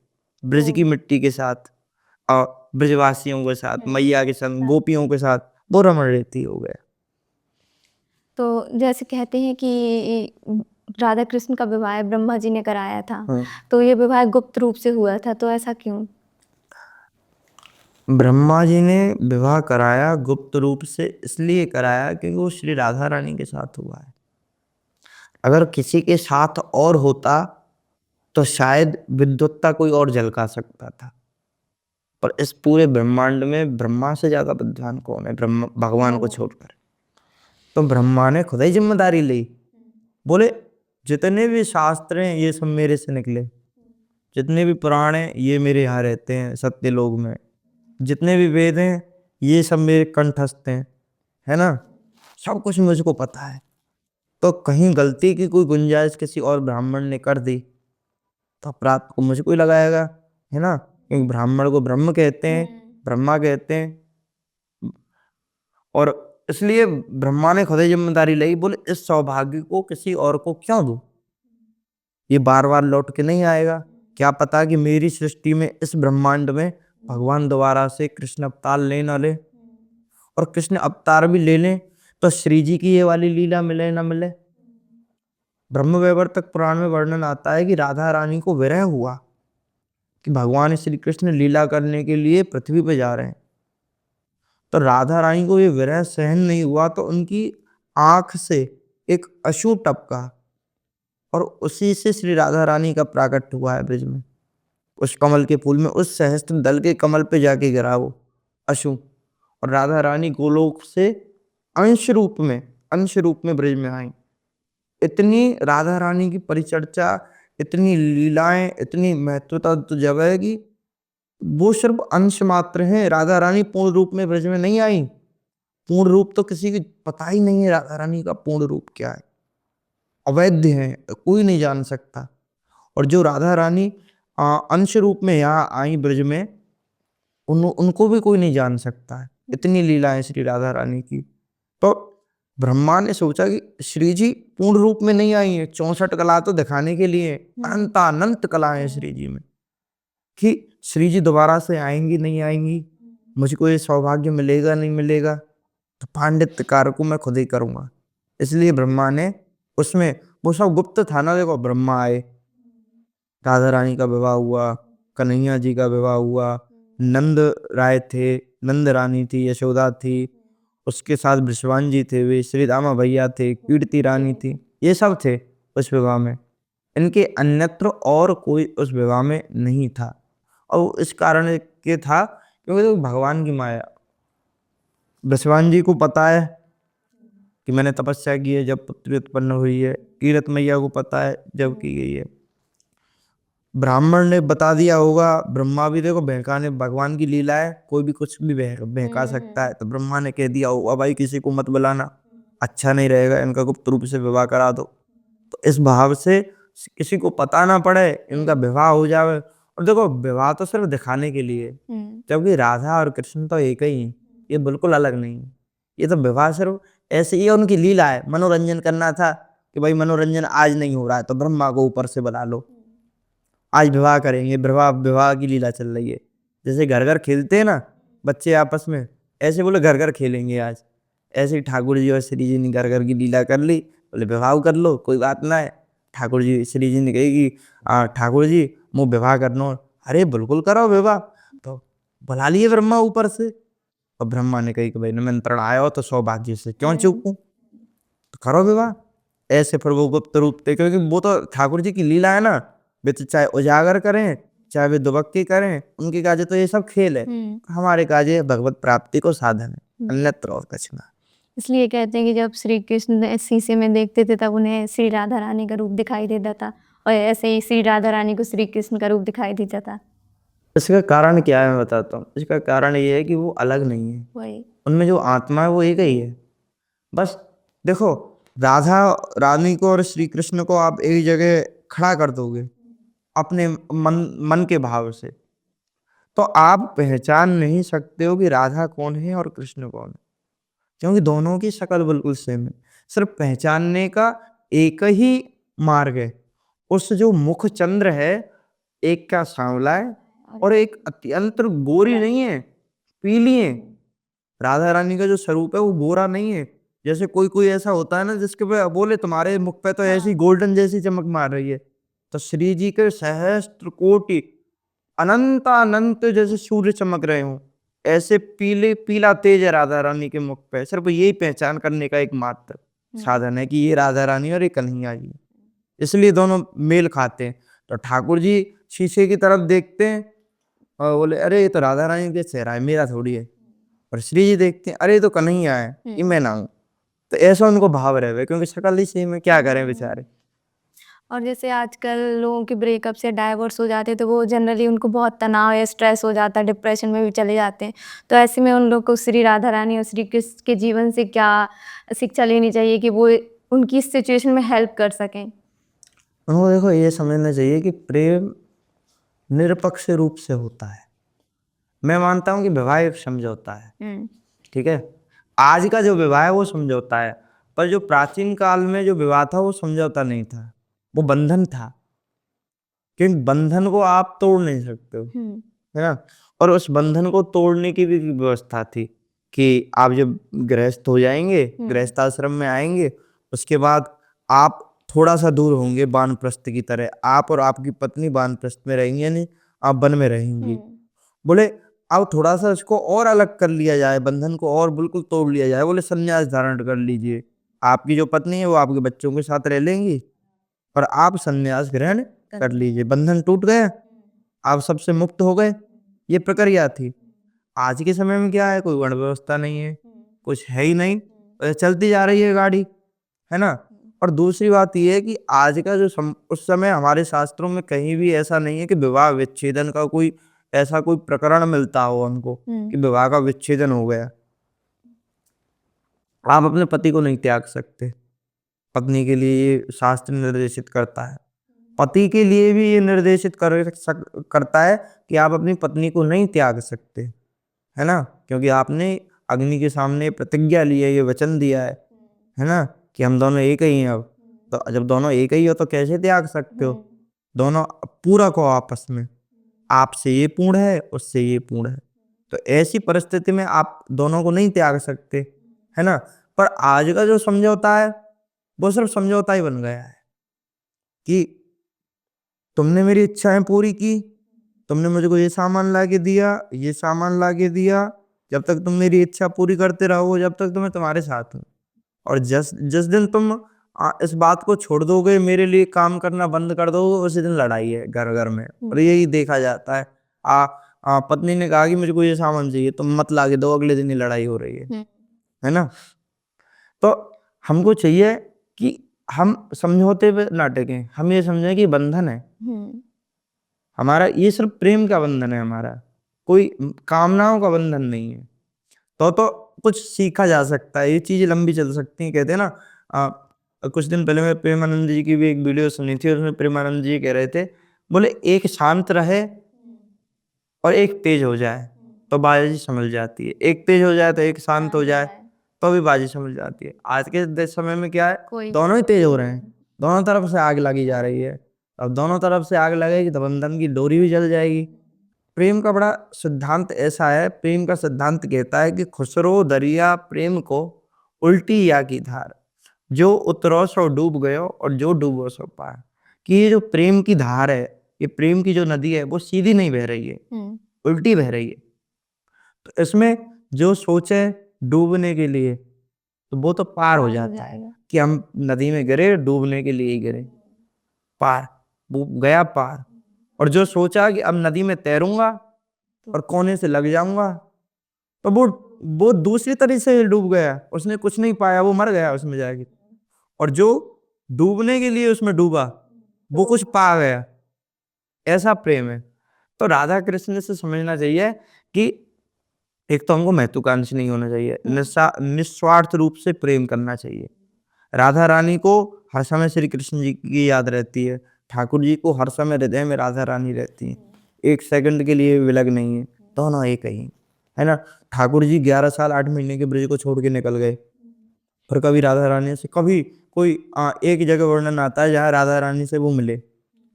ब्रज की मिट्टी के साथ, और ब्रजवासियों के साथ, मैया के संग, गोपियों के साथ वो रमण रीति हो गया। तो जैसे कहते हैं कि राधा कृष्ण का विवाह ब्रह्मा जी ने कराया था, तो ये विवाह गुप्त रूप से हुआ था, तो ऐसा क्यों? ब्रह्मा जी ने विवाह कराया गुप्त रूप से, इसलिए कराया क्योंकि वो श्री राधा रानी के साथ हुआ है। अगर किसी के साथ और होता तो शायद विद्वत्ता कोई और झलका सकता था, पर इस पूरे ब्रह्मांड में ब्रह्मा से ज्यादा विद्वान कौन है, ब्रह्मा भगवान को छोड़कर। तो ब्रह्मा ने खुद ही जिम्मेदारी ली, बोले जितने भी शास्त्र हैं ये सब मेरे से निकले, जितने भी पुराण हैं ये मेरे यहाँ रहते हैं सत्य लोक में, जितने भी वेद हैं ये सब मेरे कंठस्थ हैं, है ना, सब कुछ मुझको पता है। तो कहीं गलती की कोई गुंजाइश किसी और ब्राह्मण ने कर दी तो अपराध को मुझको ही लगाएगा, है ना, क्योंकि ब्राह्मण को ब्रह्म कहते हैं, ब्रह्मा कहते हैं। और इसलिए ब्रह्मा ने खुद ही जिम्मेदारी ली, बोले इस सौभाग्य को किसी और को क्यों दूं, ये बार बार लौट के नहीं आएगा। क्या पता कि मेरी सृष्टि में इस ब्रह्मांड में भगवान दोबारा से कृष्ण अवतार ले ना ले, और कृष्ण अवतार भी ले लें तो श्री जी की ये वाली लीला मिले ना मिले। ब्रह्म वैवर्तक पुराण में वर्णन आता है कि राधा रानी को विरह हुआ कि भगवान श्री कृष्ण लीला करने के लिए पृथ्वी पे जा रहे हैं, तो राधा रानी को ये विरह सहन नहीं हुआ, तो उनकी आंख से एक अश्रु टपका और उसी से श्री राधा रानी का प्राकट हुआ है ब्रिज में, उस कमल के फूल में, उस सहस्त्र दल के कमल पे जाके गिरा वो अश्रु, और राधा रानी गोलोक से अंश रूप में ब्रिज में आई। इतनी राधा रानी की परिचर्चा, इतनी लीलाएं, इतनी महत्वता तो जब है कि वो सिर्फ अंश मात्र है, राधा रानी पूर्ण रूप में ब्रज में नहीं आई। पूर्ण रूप तो किसी को पता ही नहीं है, राधा रानी का पूर्ण रूप क्या है, अवैध है, कोई नहीं जान सकता। और जो राधा रानी अंश रूप में यहाँ आई ब्रज में, उनको भी कोई नहीं जान सकता है, इतनी लीला है श्री राधा रानी की। तो ब्रह्मा ने सोचा कि श्री जी पूर्ण रूप में नहीं आई है, 64 कला तो दिखाने के लिए, अनंत कला है श्री जी में, कि श्री जी दोबारा से आएंगी नहीं आएंगी, मुझको ये सौभाग्य मिलेगा नहीं मिलेगा, तो पांडित्य कार्य को मैं खुद ही करूंगा। इसलिए ब्रह्मा ने उसमें, वो सब गुप्त था ना, देखो ब्रह्मा आए, राधा रानी का विवाह हुआ, कन्हैया जी का विवाह हुआ, नंद राय थे, नंद रानी थी, यशोदा थी, उसके साथ बृषभान जी थे, वे श्री रामा भैया थे, कीर्ति रानी थी, ये सब थे उस विवाह में। इनके अन्यत्र और कोई उस विवाह में नहीं था, और इस कारण के था क्योंकि तो भगवान की माया। बृषभान जी को पता है कि मैंने तपस्या की है जब पुत्री उत्पन्न हुई है, कीरत मैया को पता है जब की गई है, ब्राह्मण ने बता दिया होगा, ब्रह्मा भी देखो बहकाने, भगवान की लीला है, कोई भी कुछ भी बहका सकता है, तो ब्रह्मा ने कह दिया होगा भाई किसी को मत बुलाना, अच्छा नहीं रहेगा, इनका गुप्त रूप से विवाह करा दो। तो इस भाव से किसी को पता ना पड़े, इनका विवाह हो जाए। और देखो विवाह तो सिर्फ दिखाने के लिए, जबकि राधा और कृष्ण तो एक ही है, ये बिल्कुल अलग नहीं है। ये तो विवाह सिर्फ ऐसे ही उनकी लीला है, मनोरंजन करना था कि भाई मनोरंजन आज नहीं हो रहा है तो ब्रह्मा को ऊपर से बुला लो, आज विवाह करेंगे, विवाह की लीला चल रही है। जैसे घर घर खेलते हैं ना बच्चे आपस में, ऐसे बोले घर घर खेलेंगे आज। ऐसे ही ठाकुर जी और श्री जी ने घर घर की लीला कर ली, बोले विवाह कर लो, कोई बात ना है। ठाकुर जी श्री जी ने कही कि ठाकुर जी मुँह विवाह करना, अरे बिल्कुल करो विवाह। तो बुला लिए ब्रह्मा ऊपर से, और ब्रह्मा ने कही कि भाई निमंत्रण आया हो तो सौभाग्य से क्यों चूकूं, तो करो विवाह। ऐसे फिर वो गुप्त रूप थे, क्योंकि वो तो ठाकुर जी की लीला है ना, वे तो चाहे उजागर करें चाहे वे दुबक्की करें, उनके काजे तो ये सब खेल है, हमारे काजे भगवत प्राप्ति को साधन है, अन्यत्र और कुछ ना। इसलिए कहते हैं कि जब श्री कृष्ण शीशे में देखते थे तब उन्हें श्री राधा रानी का रूप दिखाई देता था, और ऐसे ही श्री राधा रानी को श्री कृष्ण का रूप दिखाई देता था। इसका कारण क्या है मैं बताता हूँ। इसका कारण ये है कि वो अलग नहीं है, वही उनमें जो आत्मा है वो एक ही है। बस देखो राधा रानी को और श्री कृष्ण को आप एक जगह खड़ा कर दोगे अपने मन के भाव से, तो आप पहचान नहीं सकते हो कि राधा कौन है और कृष्ण कौन है, क्योंकि दोनों की शक्ल बिल्कुल सेम है। सिर्फ पहचानने का एक ही मार्ग है, उस जो मुख चंद्र है, एक का सांवला है और एक अत्यंत गोरी नहीं है, पीली है। राधा रानी का जो स्वरूप है वो गोरा नहीं है। जैसे कोई कोई ऐसा होता है ना जिसके पे बोले तुम्हारे मुख पे तो ऐसी गोल्डन जैसी चमक मार रही है, तो श्री जी के सहस्त्र कोटि अनंत अनंत जैसे सूर्य चमक रहे हो, ऐसे पीले पीला तेज है राधा रानी के मुख पे। सिर्फ यही पहचान करने का एक मात्र साधन है कि ये राधा रानी और ये कन्हैया जी, इसलिए दोनों मेल खाते हैं। तो ठाकुर जी शीशे की तरफ देखते हैं और बोले अरे ये तो राधा रानी का चेहरा है, मेरा थोड़ी है। और श्री जी देखते हैं अरे ये तो कन्हैया है, ये मैं ना हूं। तो ऐसा उनको भाव रहे, क्योंकि शक्ल ही सेम है, क्या करें बेचारे। और जैसे आजकल लोगों के ब्रेकअप या डाइवोर्स हो जाते हैं तो वो जनरली उनको बहुत तनाव या स्ट्रेस हो जाता है, डिप्रेशन में भी चले जाते हैं। तो ऐसे में उन लोग को श्री राधा रानी और श्री कृष्ण के जीवन से क्या शिक्षा लेनी चाहिए कि वो उनकी इस सिचुएशन में हेल्प कर सकें? उनको देखो ये समझना चाहिए कि प्रेम निरपक्ष रूप से होता है। मैं मानता हूं कि विवाह एक समझौता है, ठीक है। आज का जो विवाह है वो समझौता है, पर जो प्राचीन काल में जो विवाह था वो समझौता नहीं था, वो बंधन था। क्योंकि बंधन को आप तोड़ नहीं सकते हो, है ना। और उस बंधन को तोड़ने की भी व्यवस्था थी कि आप जब गृहस्थ हो जाएंगे, गृहस्थ आश्रम में आएंगे, उसके बाद आप थोड़ा सा दूर होंगे वानप्रस्थ की तरह, आप और आपकी पत्नी वानप्रस्थ में रहेंगे, यानी आप वन में रहेंगी। बोले अब थोड़ा सा इसको और अलग कर लिया जाए, बंधन को और बिल्कुल तोड़ लिया जाए। बोले संन्यास धारण कर लीजिए, आपकी जो पत्नी है वो आपके बच्चों के साथ रह लेंगी और आप संन्यास ग्रहण कर लीजिए, बंधन टूट गया, आप सबसे मुक्त हो गए। ये प्रक्रिया थी। आज के समय में क्या है, कोई वर्ण व्यवस्था नहीं है, कुछ है ही नहीं, चलती जा रही है गाड़ी, है ना। और दूसरी बात ये है कि आज का जो उस समय हमारे शास्त्रों में कहीं भी ऐसा नहीं है कि विवाह विच्छेदन का कोई ऐसा कोई प्रकरण मिलता हो हमको कि विवाह का विच्छेदन हो गया। आप अपने पति को नहीं त्याग सकते, पत्नी के लिए ये शास्त्र निर्देशित करता है। पति के लिए भी ये निर्देशित करता है कि आप अपनी पत्नी को नहीं त्याग सकते, है ना। क्योंकि आपने अग्नि के सामने प्रतिज्ञा ली है, ये वचन दिया है ना, कि हम दोनों एक ही हैं। अब तो जब दोनों एक ही हो तो कैसे त्याग सकते हो? दोनों पूरक हो आपस में, आपसे ये पूर्ण है, उससे ये पूर्ण है, तो ऐसी परिस्थिति में आप दोनों को नहीं त्याग सकते, है ना। पर आज का जो समझौता है वो सिर्फ समझौता ही बन गया है कि तुमने मेरी इच्छाएं पूरी की, तुमने मुझको ये सामान ला के दिया, ये सामान ला के दिया, जब तक तुम मेरी इच्छा पूरी करते रहो, जब तक तुम्हें तुम्हारे साथ हूँ। और जिस जिस दिन तुम इस बात को छोड़ दोगे, मेरे लिए काम करना बंद कर दोगे, उसी दिन लड़ाई है घर घर में। और यही देखा जाता है। पत्नी ने कहा कि मुझको ये सामान चाहिए, तुम मत ला के दो, अगले दिन ही लड़ाई हो रही है ना। तो हमको चाहिए कि हम समझौते पे ना टेकें, हम ये समझें कि बंधन है हमारा, ये सिर्फ प्रेम का बंधन है हमारा, कोई कामनाओं का बंधन नहीं है। तो कुछ सीखा जा सकता है, ये चीजें लंबी चल सकती हैं। कहते हैं ना, कुछ दिन पहले मैं प्रेमानंद जी की भी एक वीडियो सुनी थी, उसमें प्रेमानंद जी कह रहे थे, बोले एक शांत रहे और एक तेज हो जाए तो बाजी समझ जाती है, एक तेज हो जाए तो एक शांत हो जाए तो भी बाजी समझ जाती है। आज के समय में क्या है, दोनों ही तेज हो रहे हैं, दोनों तरफ से आग लगी जा रही है। अब दोनों तरफ से आग लगेगी तो बंधन की डोरी भी जल जाएगी। प्रेम का बड़ा सिद्धांत ऐसा है, प्रेम का सिद्धांत कहता है कि खुसरो दरिया प्रेम को उल्टी या की धार, जो उतरो सो डूब गयो और जो डूबो सो पार। कि ये जो प्रेम की धार है, ये प्रेम की जो नदी है, वो सीधी नहीं बह रही है, उल्टी बह रही है। तो इसमें जो सोचे डूबने के लिए, तो वो तो पार हो जाता है कि हम नदी में गिरे, डूबने के लिए ही गिरे, पार, वो गया पार। और जो सोचा कि अब नदी में तैरूंगा और कोने से लग जाऊंगा, तो वो दूसरी तरीके से डूब गया, उसने कुछ नहीं पाया, वो मर गया उसमें जाके। और जो डूबने के लिए उसमें डूबा, वो कुछ पा गया। ऐसा प्रेम है। तो राधा कृष्ण से समझना चाहिए कि एक तो हमको महत्वाकांक्षी नहीं होना चाहिए, निस्वार्थ रूप से प्रेम करना चाहिए। राधा रानी को हर समय श्री कृष्ण जी की याद रहती है, ठाकुर जी को हर समय हृदय में राधा रानी रहती है, एक सेकंड के लिए विलग नहीं है, दोनों एक ही है ना। ठाकुर जी 11 साल 8 महीने के ब्रज को छोड़ के निकल गए, और कभी राधा रानी से, कभी कोई एक जगह वर्णन आता है जहाँ राधा रानी से वो मिले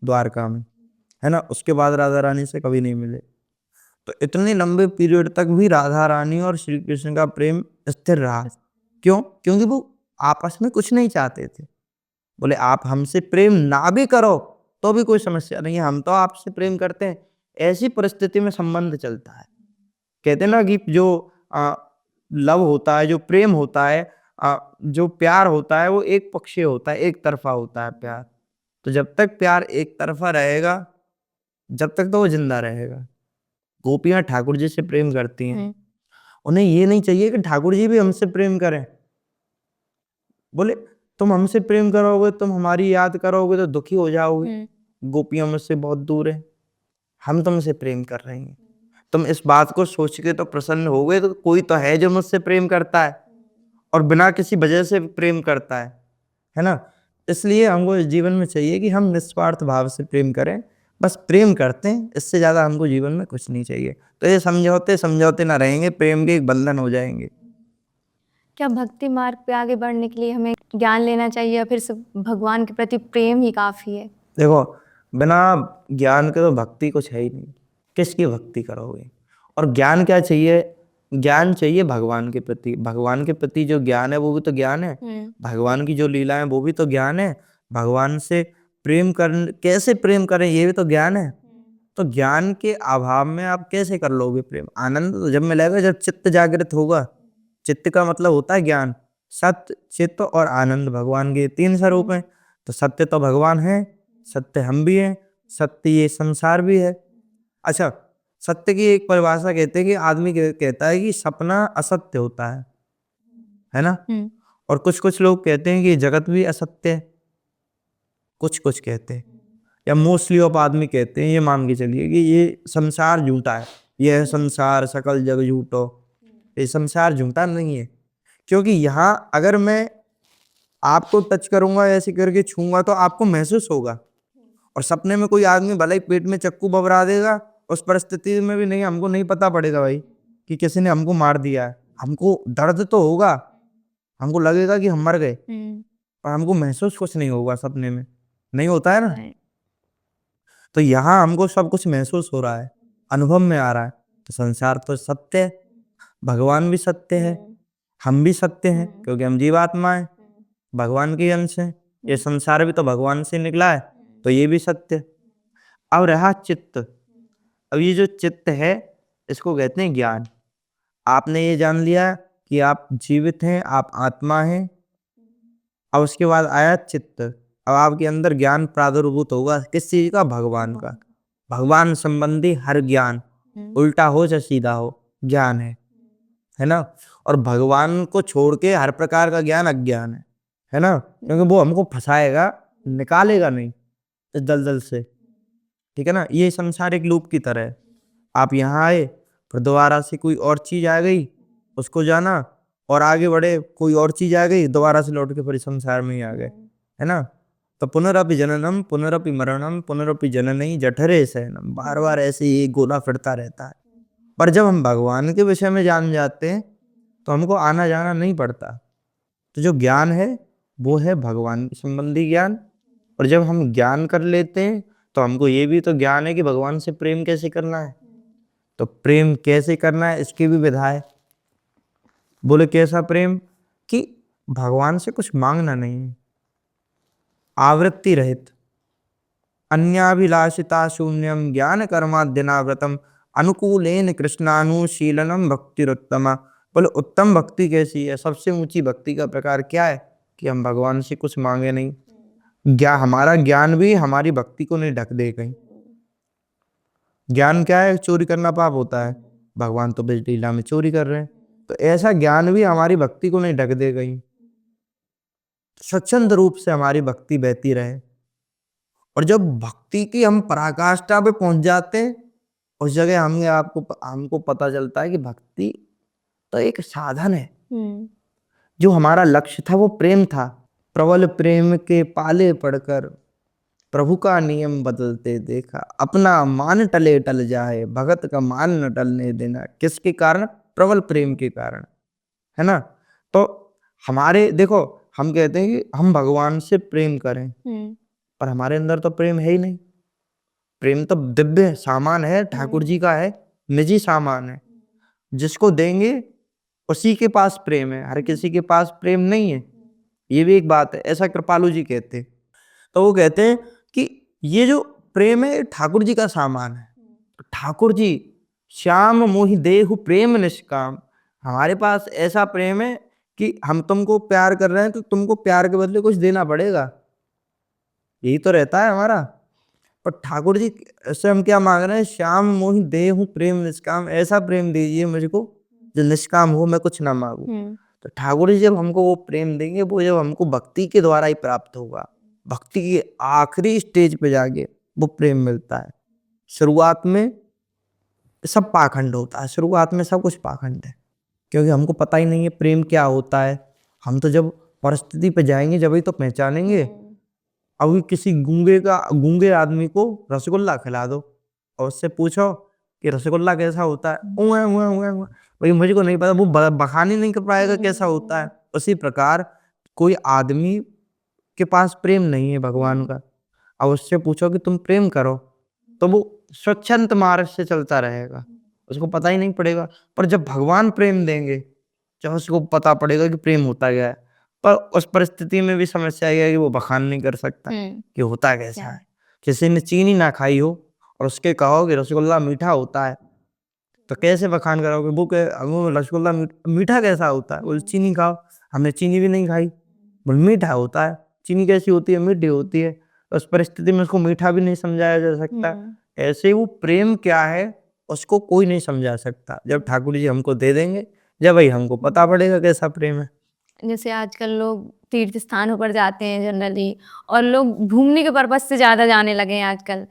द्वारका में, है ना, उसके बाद राधा रानी से कभी नहीं मिले। तो इतने लंबे पीरियड तक भी राधा रानी और श्री कृष्ण का प्रेम स्थिर रहा। क्यों? क्योंकि वो आपस में कुछ नहीं चाहते थे। बोले आप हमसे प्रेम ना भी करो तो भी कोई समस्या नहीं है, हम तो आपसे प्रेम करते हैं। ऐसी परिस्थिति में संबंध चलता है। कहते हैं ना कि जो लव होता है, जो प्रेम होता है, जो प्यार होता है, वो एक पक्षीय होता है, एक तरफा होता है प्यार। तो जब तक प्यार एक तरफा रहेगा, जब तक तो वो जिंदा रहेगा। गोपियां ठाकुर जी से प्रेम करती हैं, उन्हें ये नहीं चाहिए कि ठाकुर जी भी हमसे प्रेम करें। बोले तुम हमसे प्रेम करोगे, तुम हमारी याद करोगे तो दुखी हो जाओगे। गोपियां मुझसे बहुत दूर है, हम तुमसे प्रेम कर रहे हैं, तुम इस बात को सोच के तो प्रसन्न हो गए, तो कोई तो है जो मुझसे प्रेम करता है और बिना किसी वजह से प्रेम करता है ना। इसलिए हमको इस जीवन में चाहिए कि हम निस्वार्थ भाव से प्रेम करें, बस प्रेम करते हैं, इससे ज्यादा हमको जीवन में कुछ नहीं चाहिए। तो ये समझौते समझौते ना रहेंगे, प्रेम के एक बंधन हो जाएंगे। क्या भक्ति मार्ग पे आगे बढ़ने के लिए हमें ज्ञान लेना चाहिए या फिर सिर्फ भगवान के प्रति प्रेम ही काफी है? देखो, बिना ज्ञान के तो भक्ति कुछ है ही नहीं। किसकी भक्ति करोगे? और ज्ञान क्या चाहिए? ज्ञान चाहिए भगवान के प्रति। भगवान के प्रति जो ज्ञान है वो भी तो ज्ञान है। भगवान की जो लीला है वो भी तो ज्ञान है। भगवान से प्रेम कर कैसे प्रेम करें ये भी तो ज्ञान है। तो ज्ञान के अभाव में आप कैसे कर लोगे प्रेम? आनंद तो जब मिलेगा जब चित्त जागृत होगा। चित्त का मतलब होता है ज्ञान। सत्य, चित्त और आनंद भगवान के 3 स्वरूप हैं। तो सत्य तो भगवान है, सत्य हम भी हैं, सत्य ये संसार भी है। अच्छा, सत्य की एक परिभाषा कहते हैं कि आदमी कहता है कि सपना असत्य होता है ना। और कुछ कुछ लोग कहते हैं कि जगत भी असत्य है, कुछ कुछ कहते हैं, या मोस्टली ऑफ आदमी कहते हैं, ये मान के चलिए कि ये संसार झूठा है, यह संसार सकल जग झूठो। ये संसार झूठा नहीं है, क्योंकि यहाँ अगर मैं आपको टच करूंगा, ऐसे करके छूंगा तो आपको महसूस होगा। और सपने में कोई आदमी भले ही पेट में चक्कू भभरा देगा, उस परिस्थिति में भी नहीं, हमको नहीं पता पड़ेगा भाई कि किसी ने हमको मार दिया है। हमको दर्द तो होगा, हमको लगेगा कि हम मर गए, पर हमको महसूस कुछ नहीं होगा। सपने में नहीं होता है ना। तो यहाँ हमको सब कुछ महसूस हो रहा है, अनुभव में आ रहा है। तो संसार तो सत्य है, भगवान भी सत्य है, हम भी सत्य हैं, क्योंकि हम जीवात्मा है, भगवान के अंश हैं। ये संसार भी तो भगवान से निकला है, तो ये भी सत्य। अब रहा चित्त। अब ये जो चित्त है इसको कहते हैं ज्ञान। आपने ये जान लिया कि आप जीवित हैं, आप आत्मा हैं। अब उसके बाद आया चित्त। अब आपके अंदर ज्ञान प्रादुर्भूत होगा, किस चीज का? भगवान का। भगवान संबंधी हर ज्ञान, उल्टा हो या सीधा हो, ज्ञान है ना। और भगवान को छोड़ के हर प्रकार का ज्ञान अज्ञान है ना, क्योंकि वो हमको फंसाएगा, निकालेगा नहीं इस दलदल से। ठीक है ना। ये संसारिक लूप की तरह है। आप यहाँ आए, फिर दोबारा से कोई और चीज आ गई, उसको जाना और आगे बढ़े, कोई और चीज आ गई, दोबारा से लौट के फिर संसार में ही आ गए, है ना। तो पुनरपि जननम पुनरपि मरणम पुनरपि जननी जठरे शयनम, बार बार ऐसे ही गोला फिरता रहता है। पर जब हम भगवान के विषय में जान जाते हैं तो हमको आना जाना नहीं पड़ता। तो जो ज्ञान है वो है भगवान संबंधी ज्ञान। और जब हम ज्ञान कर लेते हैं तो हमको ये भी तो ज्ञान है कि भगवान से प्रेम कैसे करना है। तो प्रेम कैसे करना है इसकी भी विधा है। बोले कैसा प्रेम? कि भगवान से कुछ मांगना नहीं, आवृत्ति रहित, अन्याभिलाषिता शून्यम ज्ञान कर्माद्यनाव्रतम अनुकूलेन कृष्णानुशीलनम भक्तिरुत्तमा। बोले उत्तम भक्ति कैसी है? सबसे ऊंची भक्ति का प्रकार क्या है? कि हम भगवान से कुछ मांगे नहीं। हमारा ज्ञान भी हमारी भक्ति को नहीं ढक दे कहीं। ज्ञान क्या है? चोरी करना पाप होता है, भगवान तो ब्रज लीला में चोरी कर रहे हैं। तो ऐसा ज्ञान भी हमारी भक्ति को नहीं ढक दे कहीं, स्वच्छंद रूप से हमारी भक्ति बहती रहे। और जब भक्ति की हम पराकाष्ठा पे पहुंच जाते हैं, उस जगह हमको पता चलता है कि भक्ति तो एक साधन है। जो हमारा लक्ष्य था वो प्रेम था। प्रबल प्रेम के पाले पड़कर प्रभु का नियम बदलते देखा, अपना मान टले टल जाए भगत का मान न टलने देना। किसके कारण? प्रबल प्रेम के कारण, है ना। तो हमारे देखो, हम कहते हैं कि हम भगवान से प्रेम करें, पर हमारे अंदर तो प्रेम है ही नहीं। प्रेम तो दिव्य सामान है, ठाकुर जी का है, निजी सामान है। जिसको देंगे उसी के पास प्रेम है, हर किसी के पास प्रेम नहीं है। ये भी एक बात है, ऐसा कृपालु जी कहते हैं। तो वो कहते हैं कि ये जो प्रेम है ठाकुर जी का सामान है। ठाकुर जी श्याम मोहि देहु प्रेम निष्काम, हमारे पास ऐसा प्रेम है कि हम तुमको प्यार कर रहे हैं तो तुमको प्यार के बदले कुछ देना पड़ेगा, यही तो रहता है हमारा। पर ठाकुर जी से हम क्या मांग रहे हैं, श्याम मोहि देहु प्रेम निष्काम, ऐसा प्रेम दीजिए मुझको जो निष्काम हो, मैं कुछ ना मांगू। तो ठाकुर जी जब हमको वो प्रेम देंगे, वो जब हमको भक्ति के द्वारा ही प्राप्त होगा, भक्ति की आखिरी स्टेज पे जाके वो प्रेम मिलता है। शुरुआत में सब पाखंड होता है, शुरुआत में सब कुछ पाखंड है, क्योंकि हमको पता ही नहीं है प्रेम क्या होता है। हम तो जब परिस्थिति पे जाएंगे जब ही तो पहचानेंगे। अभी किसी गूंगे आदमी को रसगुल्ला खिला दो और उससे पूछो कि रसगुल्ला कैसा होता है, उआ उआ उआ उआ, भाई मुझको नहीं पता, वो बखान ही नहीं कर पाएगा कैसा होता है। उसी प्रकार कोई आदमी के पास प्रेम नहीं है भगवान का, अब उससे पूछो कि तुम प्रेम करो, तो वो स्वच्छंद मार्ग से चलता रहेगा, उसको पता ही नहीं पड़ेगा। पर जब भगवान प्रेम देंगे, जब उसको पता पड़ेगा कि प्रेम होता क्या है। पर उस परिस्थिति में भी समस्या यह है कि वो बखान नहीं कर सकता कि होता कैसा है। किसी ने चीनी ना खाई हो और उसके कहो कि रसगुल्ला मीठा होता है, तो कैसे बखान करोगे? वो रसगुल्ला मीठा कैसा होता है? बोले चीनी खाओ, हमने चीनी भी नहीं खाई, बोले मीठा होता है। चीनी कैसी होती है? मीठी होती है। उस परिस्थिति में उसको मीठा भी नहीं समझाया जा सकता। ऐसे वो प्रेम क्या है उसको कोई नहीं समझा सकता। जब ठाकुर जी हमको दे देंगे, जब भाई हमको पता पड़ेगा कैसा प्रेम है। जैसे आजकल लोग तीर्थ स्थानों पर जाते हैं जनरली, और लोग घूमने के पर्पज से ज़्यादा जाने लगे हैं आजकल,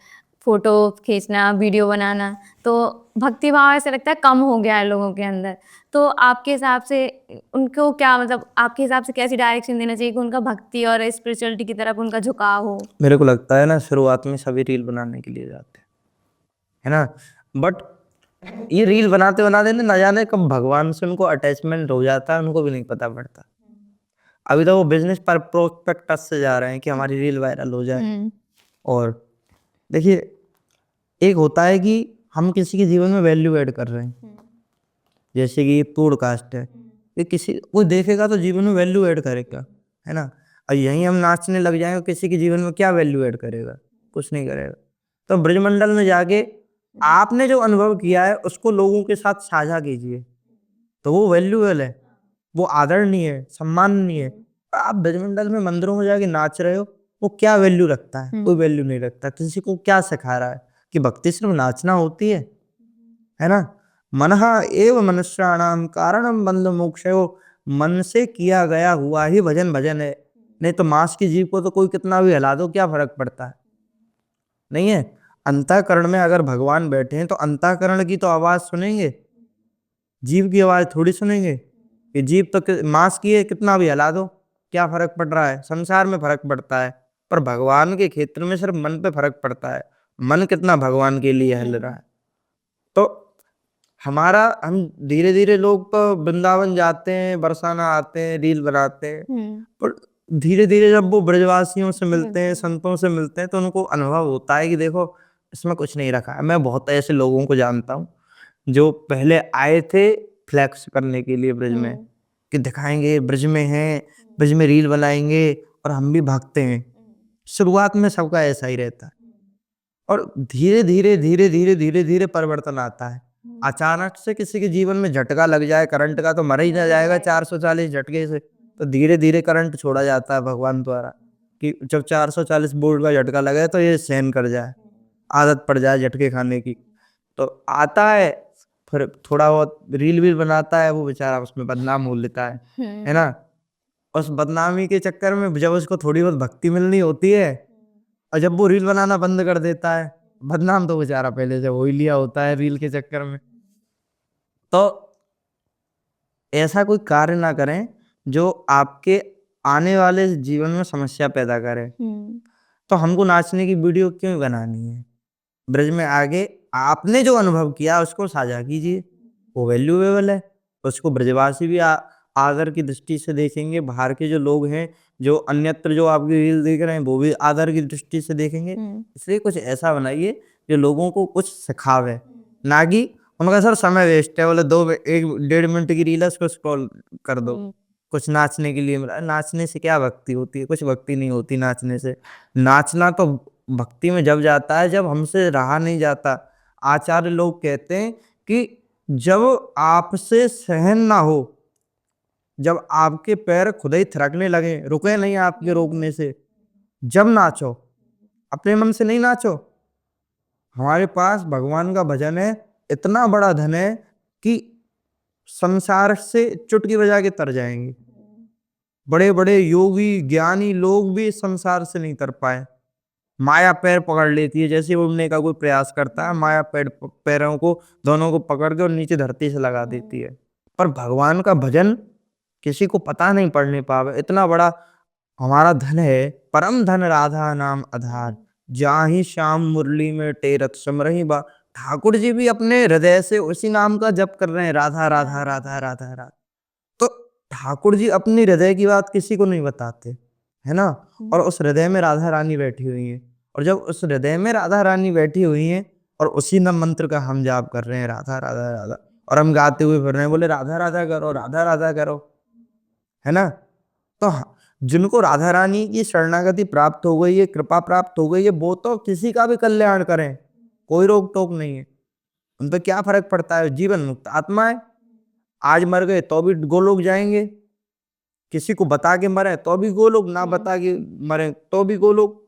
फोटो खींचना, वीडियो बनाना, तो भक्ति भाव ऐसे लगता है कम हो गया है लोगों के अंदर। तो आपके हिसाब से उनको क्या, मतलब आपके हिसाब से कैसी डायरेक्शन देना चाहिए कि उनका भक्ति और स्पिरिचुअलिटी की तरफ उनका झुकाव हो? मेरे को लगता है ना, शुरुआत में सभी रील बनाने के लिए जाते हैं, है ना, बट ये रील बनाते बनाते ना जाने कब भगवान से उनको अटैचमेंट हो जाता है, उनको भी नहीं पता पड़ता। अभी तो वो बिजनेस पर प्रोस्पेक्टस से जा रहे हैं कि हमारी रील वायरल हो जाए। और देखिए, एक होता है कि हम किसी के जीवन में वैल्यू ऐड कर रहे हैं, जैसे कि पॉडकास्ट है, ये किसी कोई देखेगा तो जीवन में वैल्यू ऐड करेगा, है ना। और यहीं हम नाचने लग जाएंगे, किसी के जीवन में क्या वैल्यू ऐड करेगा? कुछ नहीं करेगा। तो ब्रजमंडल में जाके आपने जो अनुभव किया है उसको लोगों के साथ साझा कीजिए, तो वो वैल्यूएबल है, वो आदरणीय है, सम्माननीय है। आप ब्रजमंडल में मंदिरों में जाके नाच रहे हो, वो क्या वैल्यू रखता है? कोई वैल्यू नहीं रखता। किसी को क्या सिखा रहा है कि भक्ति सिर्फ नाचना होती है ना। मनहा एव मनुष्याणाम कारणम बंध मोक्षयो, मन से किया गया हुआ ही भजन भजन है। नहीं तो मांस की जीव को तो कोई कितना भी हिला दो, क्या फर्क पड़ता है? नहीं है। अंतःकरण में अगर भगवान बैठे हैं तो अंतःकरण की तो आवाज सुनेंगे, जीव की आवाज थोड़ी सुनेंगे। कि जीव तो मांस की है, कितना भी हिला दो क्या फर्क पड़ रहा है? संसार में फर्क पड़ता है, पर भगवान के क्षेत्र में सिर्फ मन पे फर्क पड़ता है, मन कितना भगवान के लिए हिल रहा है। तो हम धीरे धीरे लोग तो वृंदावन जाते हैं, बरसाना आते हैं, रील बनाते हैं, पर धीरे धीरे जब वो ब्रजवासियों से मिलते हैं, संतों से मिलते हैं, तो उनको अनुभव होता है कि देखो इसमें कुछ नहीं रखा है। मैं बहुत ऐसे लोगों को जानता हूँ जो पहले आए थे फ्लैक्स करने के लिए ब्रज में, कि दिखाएंगे ब्रज में हैं, ब्रज में रील बनाएंगे और हम भी भागते हैं। शुरुआत में सबका ऐसा ही रहता है, और धीरे धीरे धीरे धीरे धीरे धीरे परिवर्तन आता है। अचानक से किसी के जीवन में झटका लग जाए करंट का, तो मर ही ना जाएगा 440 झटके से। तो धीरे धीरे करंट छोड़ा जाता है भगवान द्वारा, कि जब 440 वोल्ट का झटका लगे तो ये सहन कर जाए, आदत पड़ जाए झटके खाने की। तो आता है, फिर थोड़ा बहुत रील वील बनाता है, वो बेचारा उसमें बदनाम हो लेता है ना। उस बदनामी के चक्कर में जब उसको थोड़ी बहुत भक्ति मिलनी होती है, और जब वो रील बनाना बंद कर देता है, बदनाम तो बेचारा पहले से हो ही लिया होता है रील के चक्कर में। तो ऐसा कोई कार्य ना करें जो आपके आने वाले जीवन में समस्या पैदा करे। तो हमको नाचने की वीडियो क्यों बनानी है? ब्रज में आगे आपने जो अनुभव किया उसको साझा कीजिए, वो वैल्यूएबल है। उसको ब्रजवासी भी आदर की दृष्टि से देखेंगे, बाहर के जो लोग हैं, जो अन्यत्र जो आपकी रील देख रहे हैं, वो भी आदर की दृष्टि से देखेंगे। इसलिए कुछ ऐसा बनाइए जो लोगों को कुछ सिखावे, ना कि उनका सर समय वेस्ट है, बोले 1-1.5 मिनट की रील है उसको स्क्रॉल कर दो, कुछ नाचने के लिए मिला। नाचने से क्या भक्ति होती है? कुछ भक्ति नहीं होती नाचने से। नाचना तो भक्ति में जब जाता है जब हमसे रहा नहीं जाता। आचार्य लोग कहते हैं कि जब आपसे सहन ना हो, जब आपके पैर खुद ही थिरकने लगे, रुके नहीं आपके रोकने से, जब नाचो, अपने मन से नहीं नाचो। हमारे पास भगवान का भजन है, इतना बड़ा धन है कि संसार से चुटकी बजा के तर जाएंगे। बड़े बड़े योगी ज्ञानी लोग भी संसार से नहीं तर पाए। माया पैर पकड़ लेती है, जैसे उड़ने का कोई प्रयास करता है, माया पैरों को दोनों को पकड़ के और नीचे धरती से लगा देती है। पर भगवान का भजन किसी को पता नहीं पड़ने पावे। इतना बड़ा हमारा धन है, परम धन राधा नाम आधार, जाहि श्याम मुरली में टेरत सिमरहि बा। ठाकुर जी भी अपने हृदय से उसी नाम का जप कर रहे हैं, राधा राधा राधा राधा राधा। तो ठाकुर जी अपनी हृदय की बात किसी को नहीं बताते, है ना। और उस हृदय में राधा रानी बैठी हुई है, और जब उस हृदय में राधा रानी बैठी हुई है और उसी नाम मंत्र का हम जाप कर रहे हैं, राधा राधा राधा, और हम गाते हुए फिर रहे हैं, बोले राधा राधा करो, राधा राधा करो, है ना। तो जिनको राधा रानी की शरणागति प्राप्त हो गई है, कृपा प्राप्त हो गई है, वो तो किसी का भी कल्याण करें, कोई रोक टोक नहीं है। उन पर क्या फर्क पड़ता है? जीवन मुक्त आत्मा है। आज मर गए तो भी गोलोक जाएंगे, किसी को बता के मरे तो भी गोलोक, ना बता के मरे तो भी गोलोक।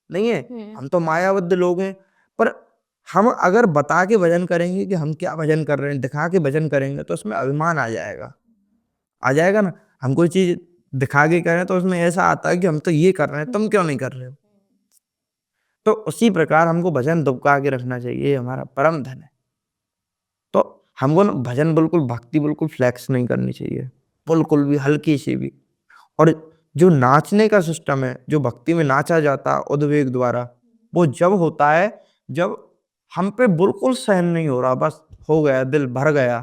नहीं है, हम तो मायाबद्ध लोग हैं। पर हम अगर बता के भजन करेंगे कि हम क्या भजन कर रहे हैं, दिखा के भजन करेंगे, तो उसमें अभिमान आ जाएगा ना। हम कोई चीज दिखा के करें तो उसमें ऐसा आता है कि हम तो ये कर रहे हैं, तुम क्यों नहीं कर रहे हो। तो उसी प्रकार हमको भजन दुबका के रखना चाहिए, ये हमारा परम धन है। तो हमको ना भजन बिल्कुल, भक्ति बिल्कुल फ्लैक्स नहीं करनी चाहिए, बिल्कुल भी, हल्की सी भी। और जो नाचने का सिस्टम है, जो भक्ति में नाचा जाता है उद्वेग द्वारा, वो जब होता है जब हम पे बिल्कुल सहन नहीं हो रहा, बस हो गया, दिल भर गया,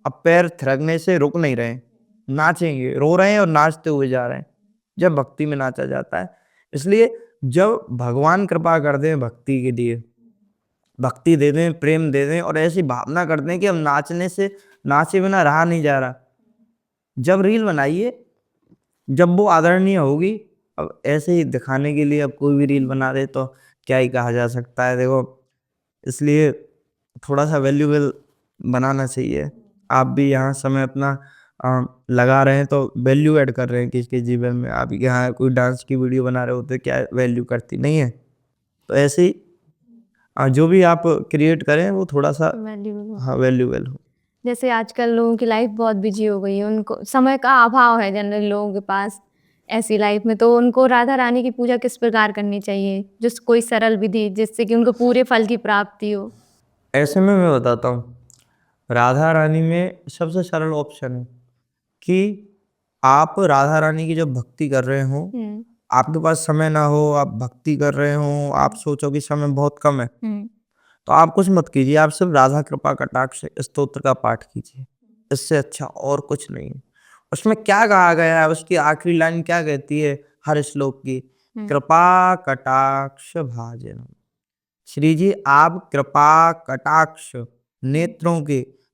अब पैर थिरकने से रुक नहीं रहे, नाचेंगे, रो रहे हैं और नाचते हुए जा रहे हैं, जब भक्ति में नाचा जाता है। इसलिए जब भगवान कृपा कर दें भक्ति के लिए, भक्ति दे दें, प्रेम दे दें, और ऐसी भावना कर दें कि हम नाचे बिना रहा नहीं जा रहा, जब रील बनाइए, जब वो आदरणीय होगी। अब ऐसे ही दिखाने के लिए अब कोई भी रील बना दे तो क्या ही कहा जा सकता है, देखो। इसलिए थोड़ा सा वैल्यूएबल बनाना चाहिए। आप भी यहाँ समय अपना लगा रहे हैं तो वैल्यू ऐड कर रहे हैं किसके जीवन में। आप यहाँ कोई डांस की वीडियो बना रहे होते, क्या वैल्यू करती नहीं है। तो ऐसे ही जो भी आप क्रिएट करें वो थोड़ा सा वैल्यूएबल हो। जैसे आजकल लोगों की लाइफ बहुत बिजी हो गई है, उनको समय का अभाव है जनरल लोगों के पास ऐसी लाइफ में, तो उनको राधा रानी की पूजा किस प्रकार करनी चाहिए, जो कोई सरल विधि जिससे कि उनको पूरे फल की प्राप्ति हो। ऐसे में मैं बताता हूँ, राधा रानी में सबसे सरल ऑप्शन है कि आप राधा रानी की जब भक्ति कर रहे हो, आपके पास समय ना हो, आप भक्ति कर रहे हो, आप सोचो कि समय बहुत कम है, तो आप कुछ मत कीजिए, आप सिर्फ राधा कृपा कटाक्ष स्तोत्र का पाठ कीजिए। इससे अच्छा और कुछ नहीं है। उसमें क्या कहा गया है, उसकी आखिरी लाइन क्या कहती है हर श्लोक की? कृपा कटाक्ष भाजन। श्री जी, आप कृपा कटाक्ष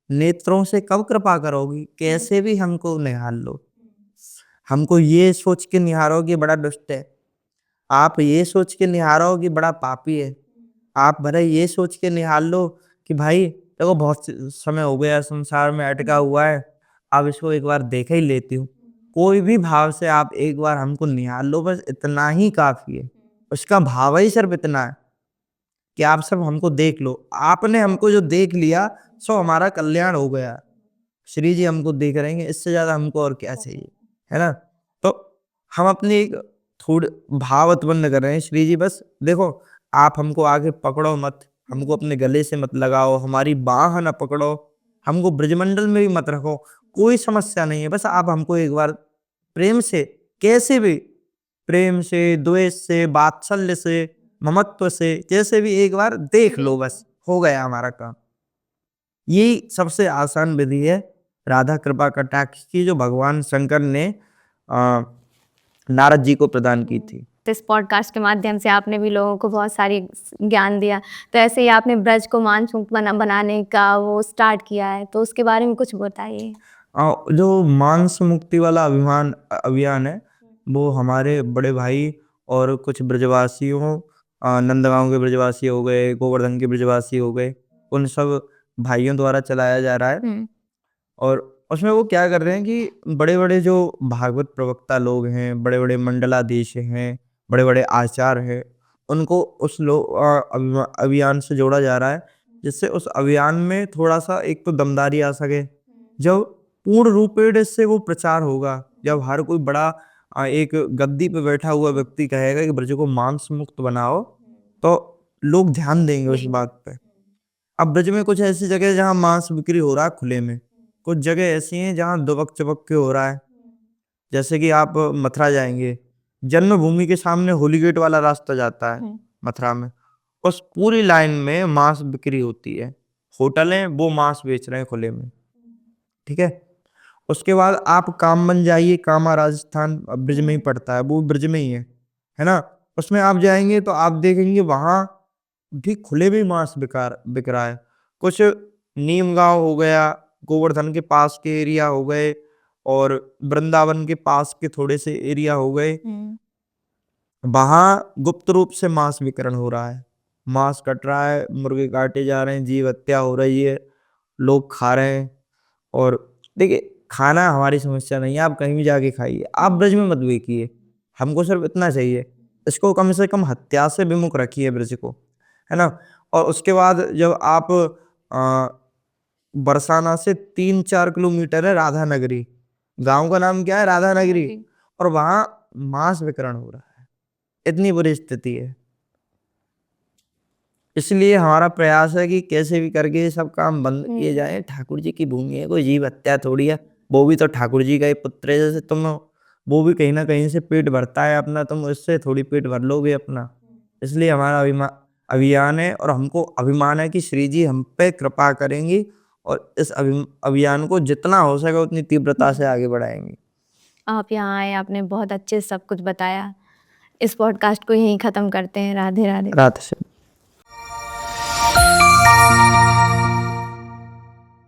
नेत्रों से कब कृपा करोगी? कैसे भी हमको निहार लो, हमको ये सोच के निहारो कि बड़ा दुष्ट है, आप ये सोच के निहारो कि बड़ा पापी है, आप भले ये सोच के निहार लो कि भाई देखो बहुत समय हो गया संसार में अटका हुआ है, अब इसको एक बार देख ही लेती हूँ। कोई भी भाव से आप एक बार हमको निहार लो, बस इतना ही काफी है। उसका भाव ही सिर्फ इतना है कि आप सब हमको देख लो। आपने हमको जो देख लिया सो हमारा कल्याण हो गया। श्री जी हमको देख रहेंगे, इससे ज्यादा हमको और क्या चाहिए, है ना। तो हम अपनी थोड़ी भाव उत्पन्न कर रहे हैं, श्री जी बस देखो, आप हमको आगे पकड़ो मत, हमको अपने गले से मत लगाओ, हमारी बाह न पकड़ो, हमको ब्रजमंडल में भी मत रखो, कोई समस्या नहीं है। बस आप हमको एक बार प्रेम से, कैसे भी, प्रेम से, द्वेष से, वात्सल्य से, ममत्व से, जैसे भी एक बार देख लो, बस हो गया हमारा काम। यही सबसे आसान विधि है राधा कृपा कटाक्ष की, जो भगवान शंकर ने नारद जी को प्रदान की थी। तो इस पॉडकास्ट के माध्यम से आपने भी लोगों को बहुत सारी ज्ञान दिया। तो ऐसे ही आपने ब्रज को मानसून बनाने का वो स्टार्ट किया है, तो उसके बारे में कुछ बताइए। जो मांस मुक्ति वाला अभियान है, वो हमारे बड़े भाई और कुछ ब्रजवासियों, नंदगांव के ब्रजवासी हो गए, गोवर्धन के ब्रजवासी हो गए, उन सब भाइयों द्वारा चलाया जा रहा है। और उसमें वो क्या कर रहे हैं कि बड़े-बड़े जो भागवत प्रवक्ता लोग हैं, बड़े-बड़े मंडलाधीश हैं, बड़े-बड़े आचार्य हैं, उनको उस अभियान से जोड़ा जा रहा है, जिससे उस अभियान में थोड़ा-सा एक तो दमदारी आ सके। जब पूर्ण रूपेण से वो प्रचार होगा, जब हर कोई बड़ा एक गद्दी पे बैठा हुआ व्यक्ति कहेगा कि ब्रज को मांस मुक्त बनाओ, तो लोग ध्यान देंगे उस बात पे। अब ब्रज में कुछ ऐसी जगह है जहाँ मांस बिक्री हो रहा है खुले में, कुछ जगह ऐसी हैं जहाँ दुबक-चिपक के हो रहा है। जैसे कि आप मथुरा जाएँगे, जन्मभूमि के सामने होली गेट वाला रास्ता जाता है मथुरा में। उस पूरी लाइन में मांस बिक्री होती है। होटल हैं, वो मांस बेच रहे हैं खुले में, ठीक है? उसके बाद आप कामन जाइए, कामा राजस्थान ब्रज में ही पड़ता है, वो ब्रज में ही है ना? उसमें आप जाएँगे तो आप देखेंगे वहाँ भी खुले में मांस बिक रहा है। कुछ नीम गाँव हो गया, गोवर्धन के पास के एरिया हो गए और वृंदावन के पास के थोड़े से एरिया हो गए, वहाँ गुप्त रूप से मांस वितरण हो रहा है। मांस कट रहा है, मुर्गे काटे जा रहे हैं, जीव हत्या हो रही है, लोग खा रहे हैं। और देखिए, खाना हमारी समस्या नहीं है, आप कहीं भी जाके खाइए, आप ब्रज में मत बिकिए। हमको सिर्फ इतना चाहिए, इसको कम से कम हत्या से विमुख रखिए ब्रज को, है ना? और उसके बाद जब आप बरसाना से 3-4 किलोमीटर है राधा नगरी, गांव का नाम क्या है? राधा नगरी। और वहां मांस वितरण हो रहा है, इतनी बुरी स्थिति है। इसलिए हमारा प्रयास है कि कैसे भी करके ये सब काम बंद किए जाए। ठाकुर जी की भूमि है, कोई जीव हत्या थोड़ी है। वो भी तो ठाकुर जी का ही पुत्र है, जैसे तुम हो। वो भी कहीं ना कहीं से पेट भरता है अपना, तुम उससे थोड़ी पेट भर लोगे अपना। इसलिए हमारा अभियान है और हमको अभिमान है कि श्री जी हम पे कृपा करेंगी और इस अभियान को जितना हो सके उतनी तीव्रता से आगे बढ़ाएंगे। आप यहाँ आए, आपने बहुत अच्छे से सब कुछ बताया। इस पॉडकास्ट को यहीं ख़त्म करते हैं। राधे राधे। राधे।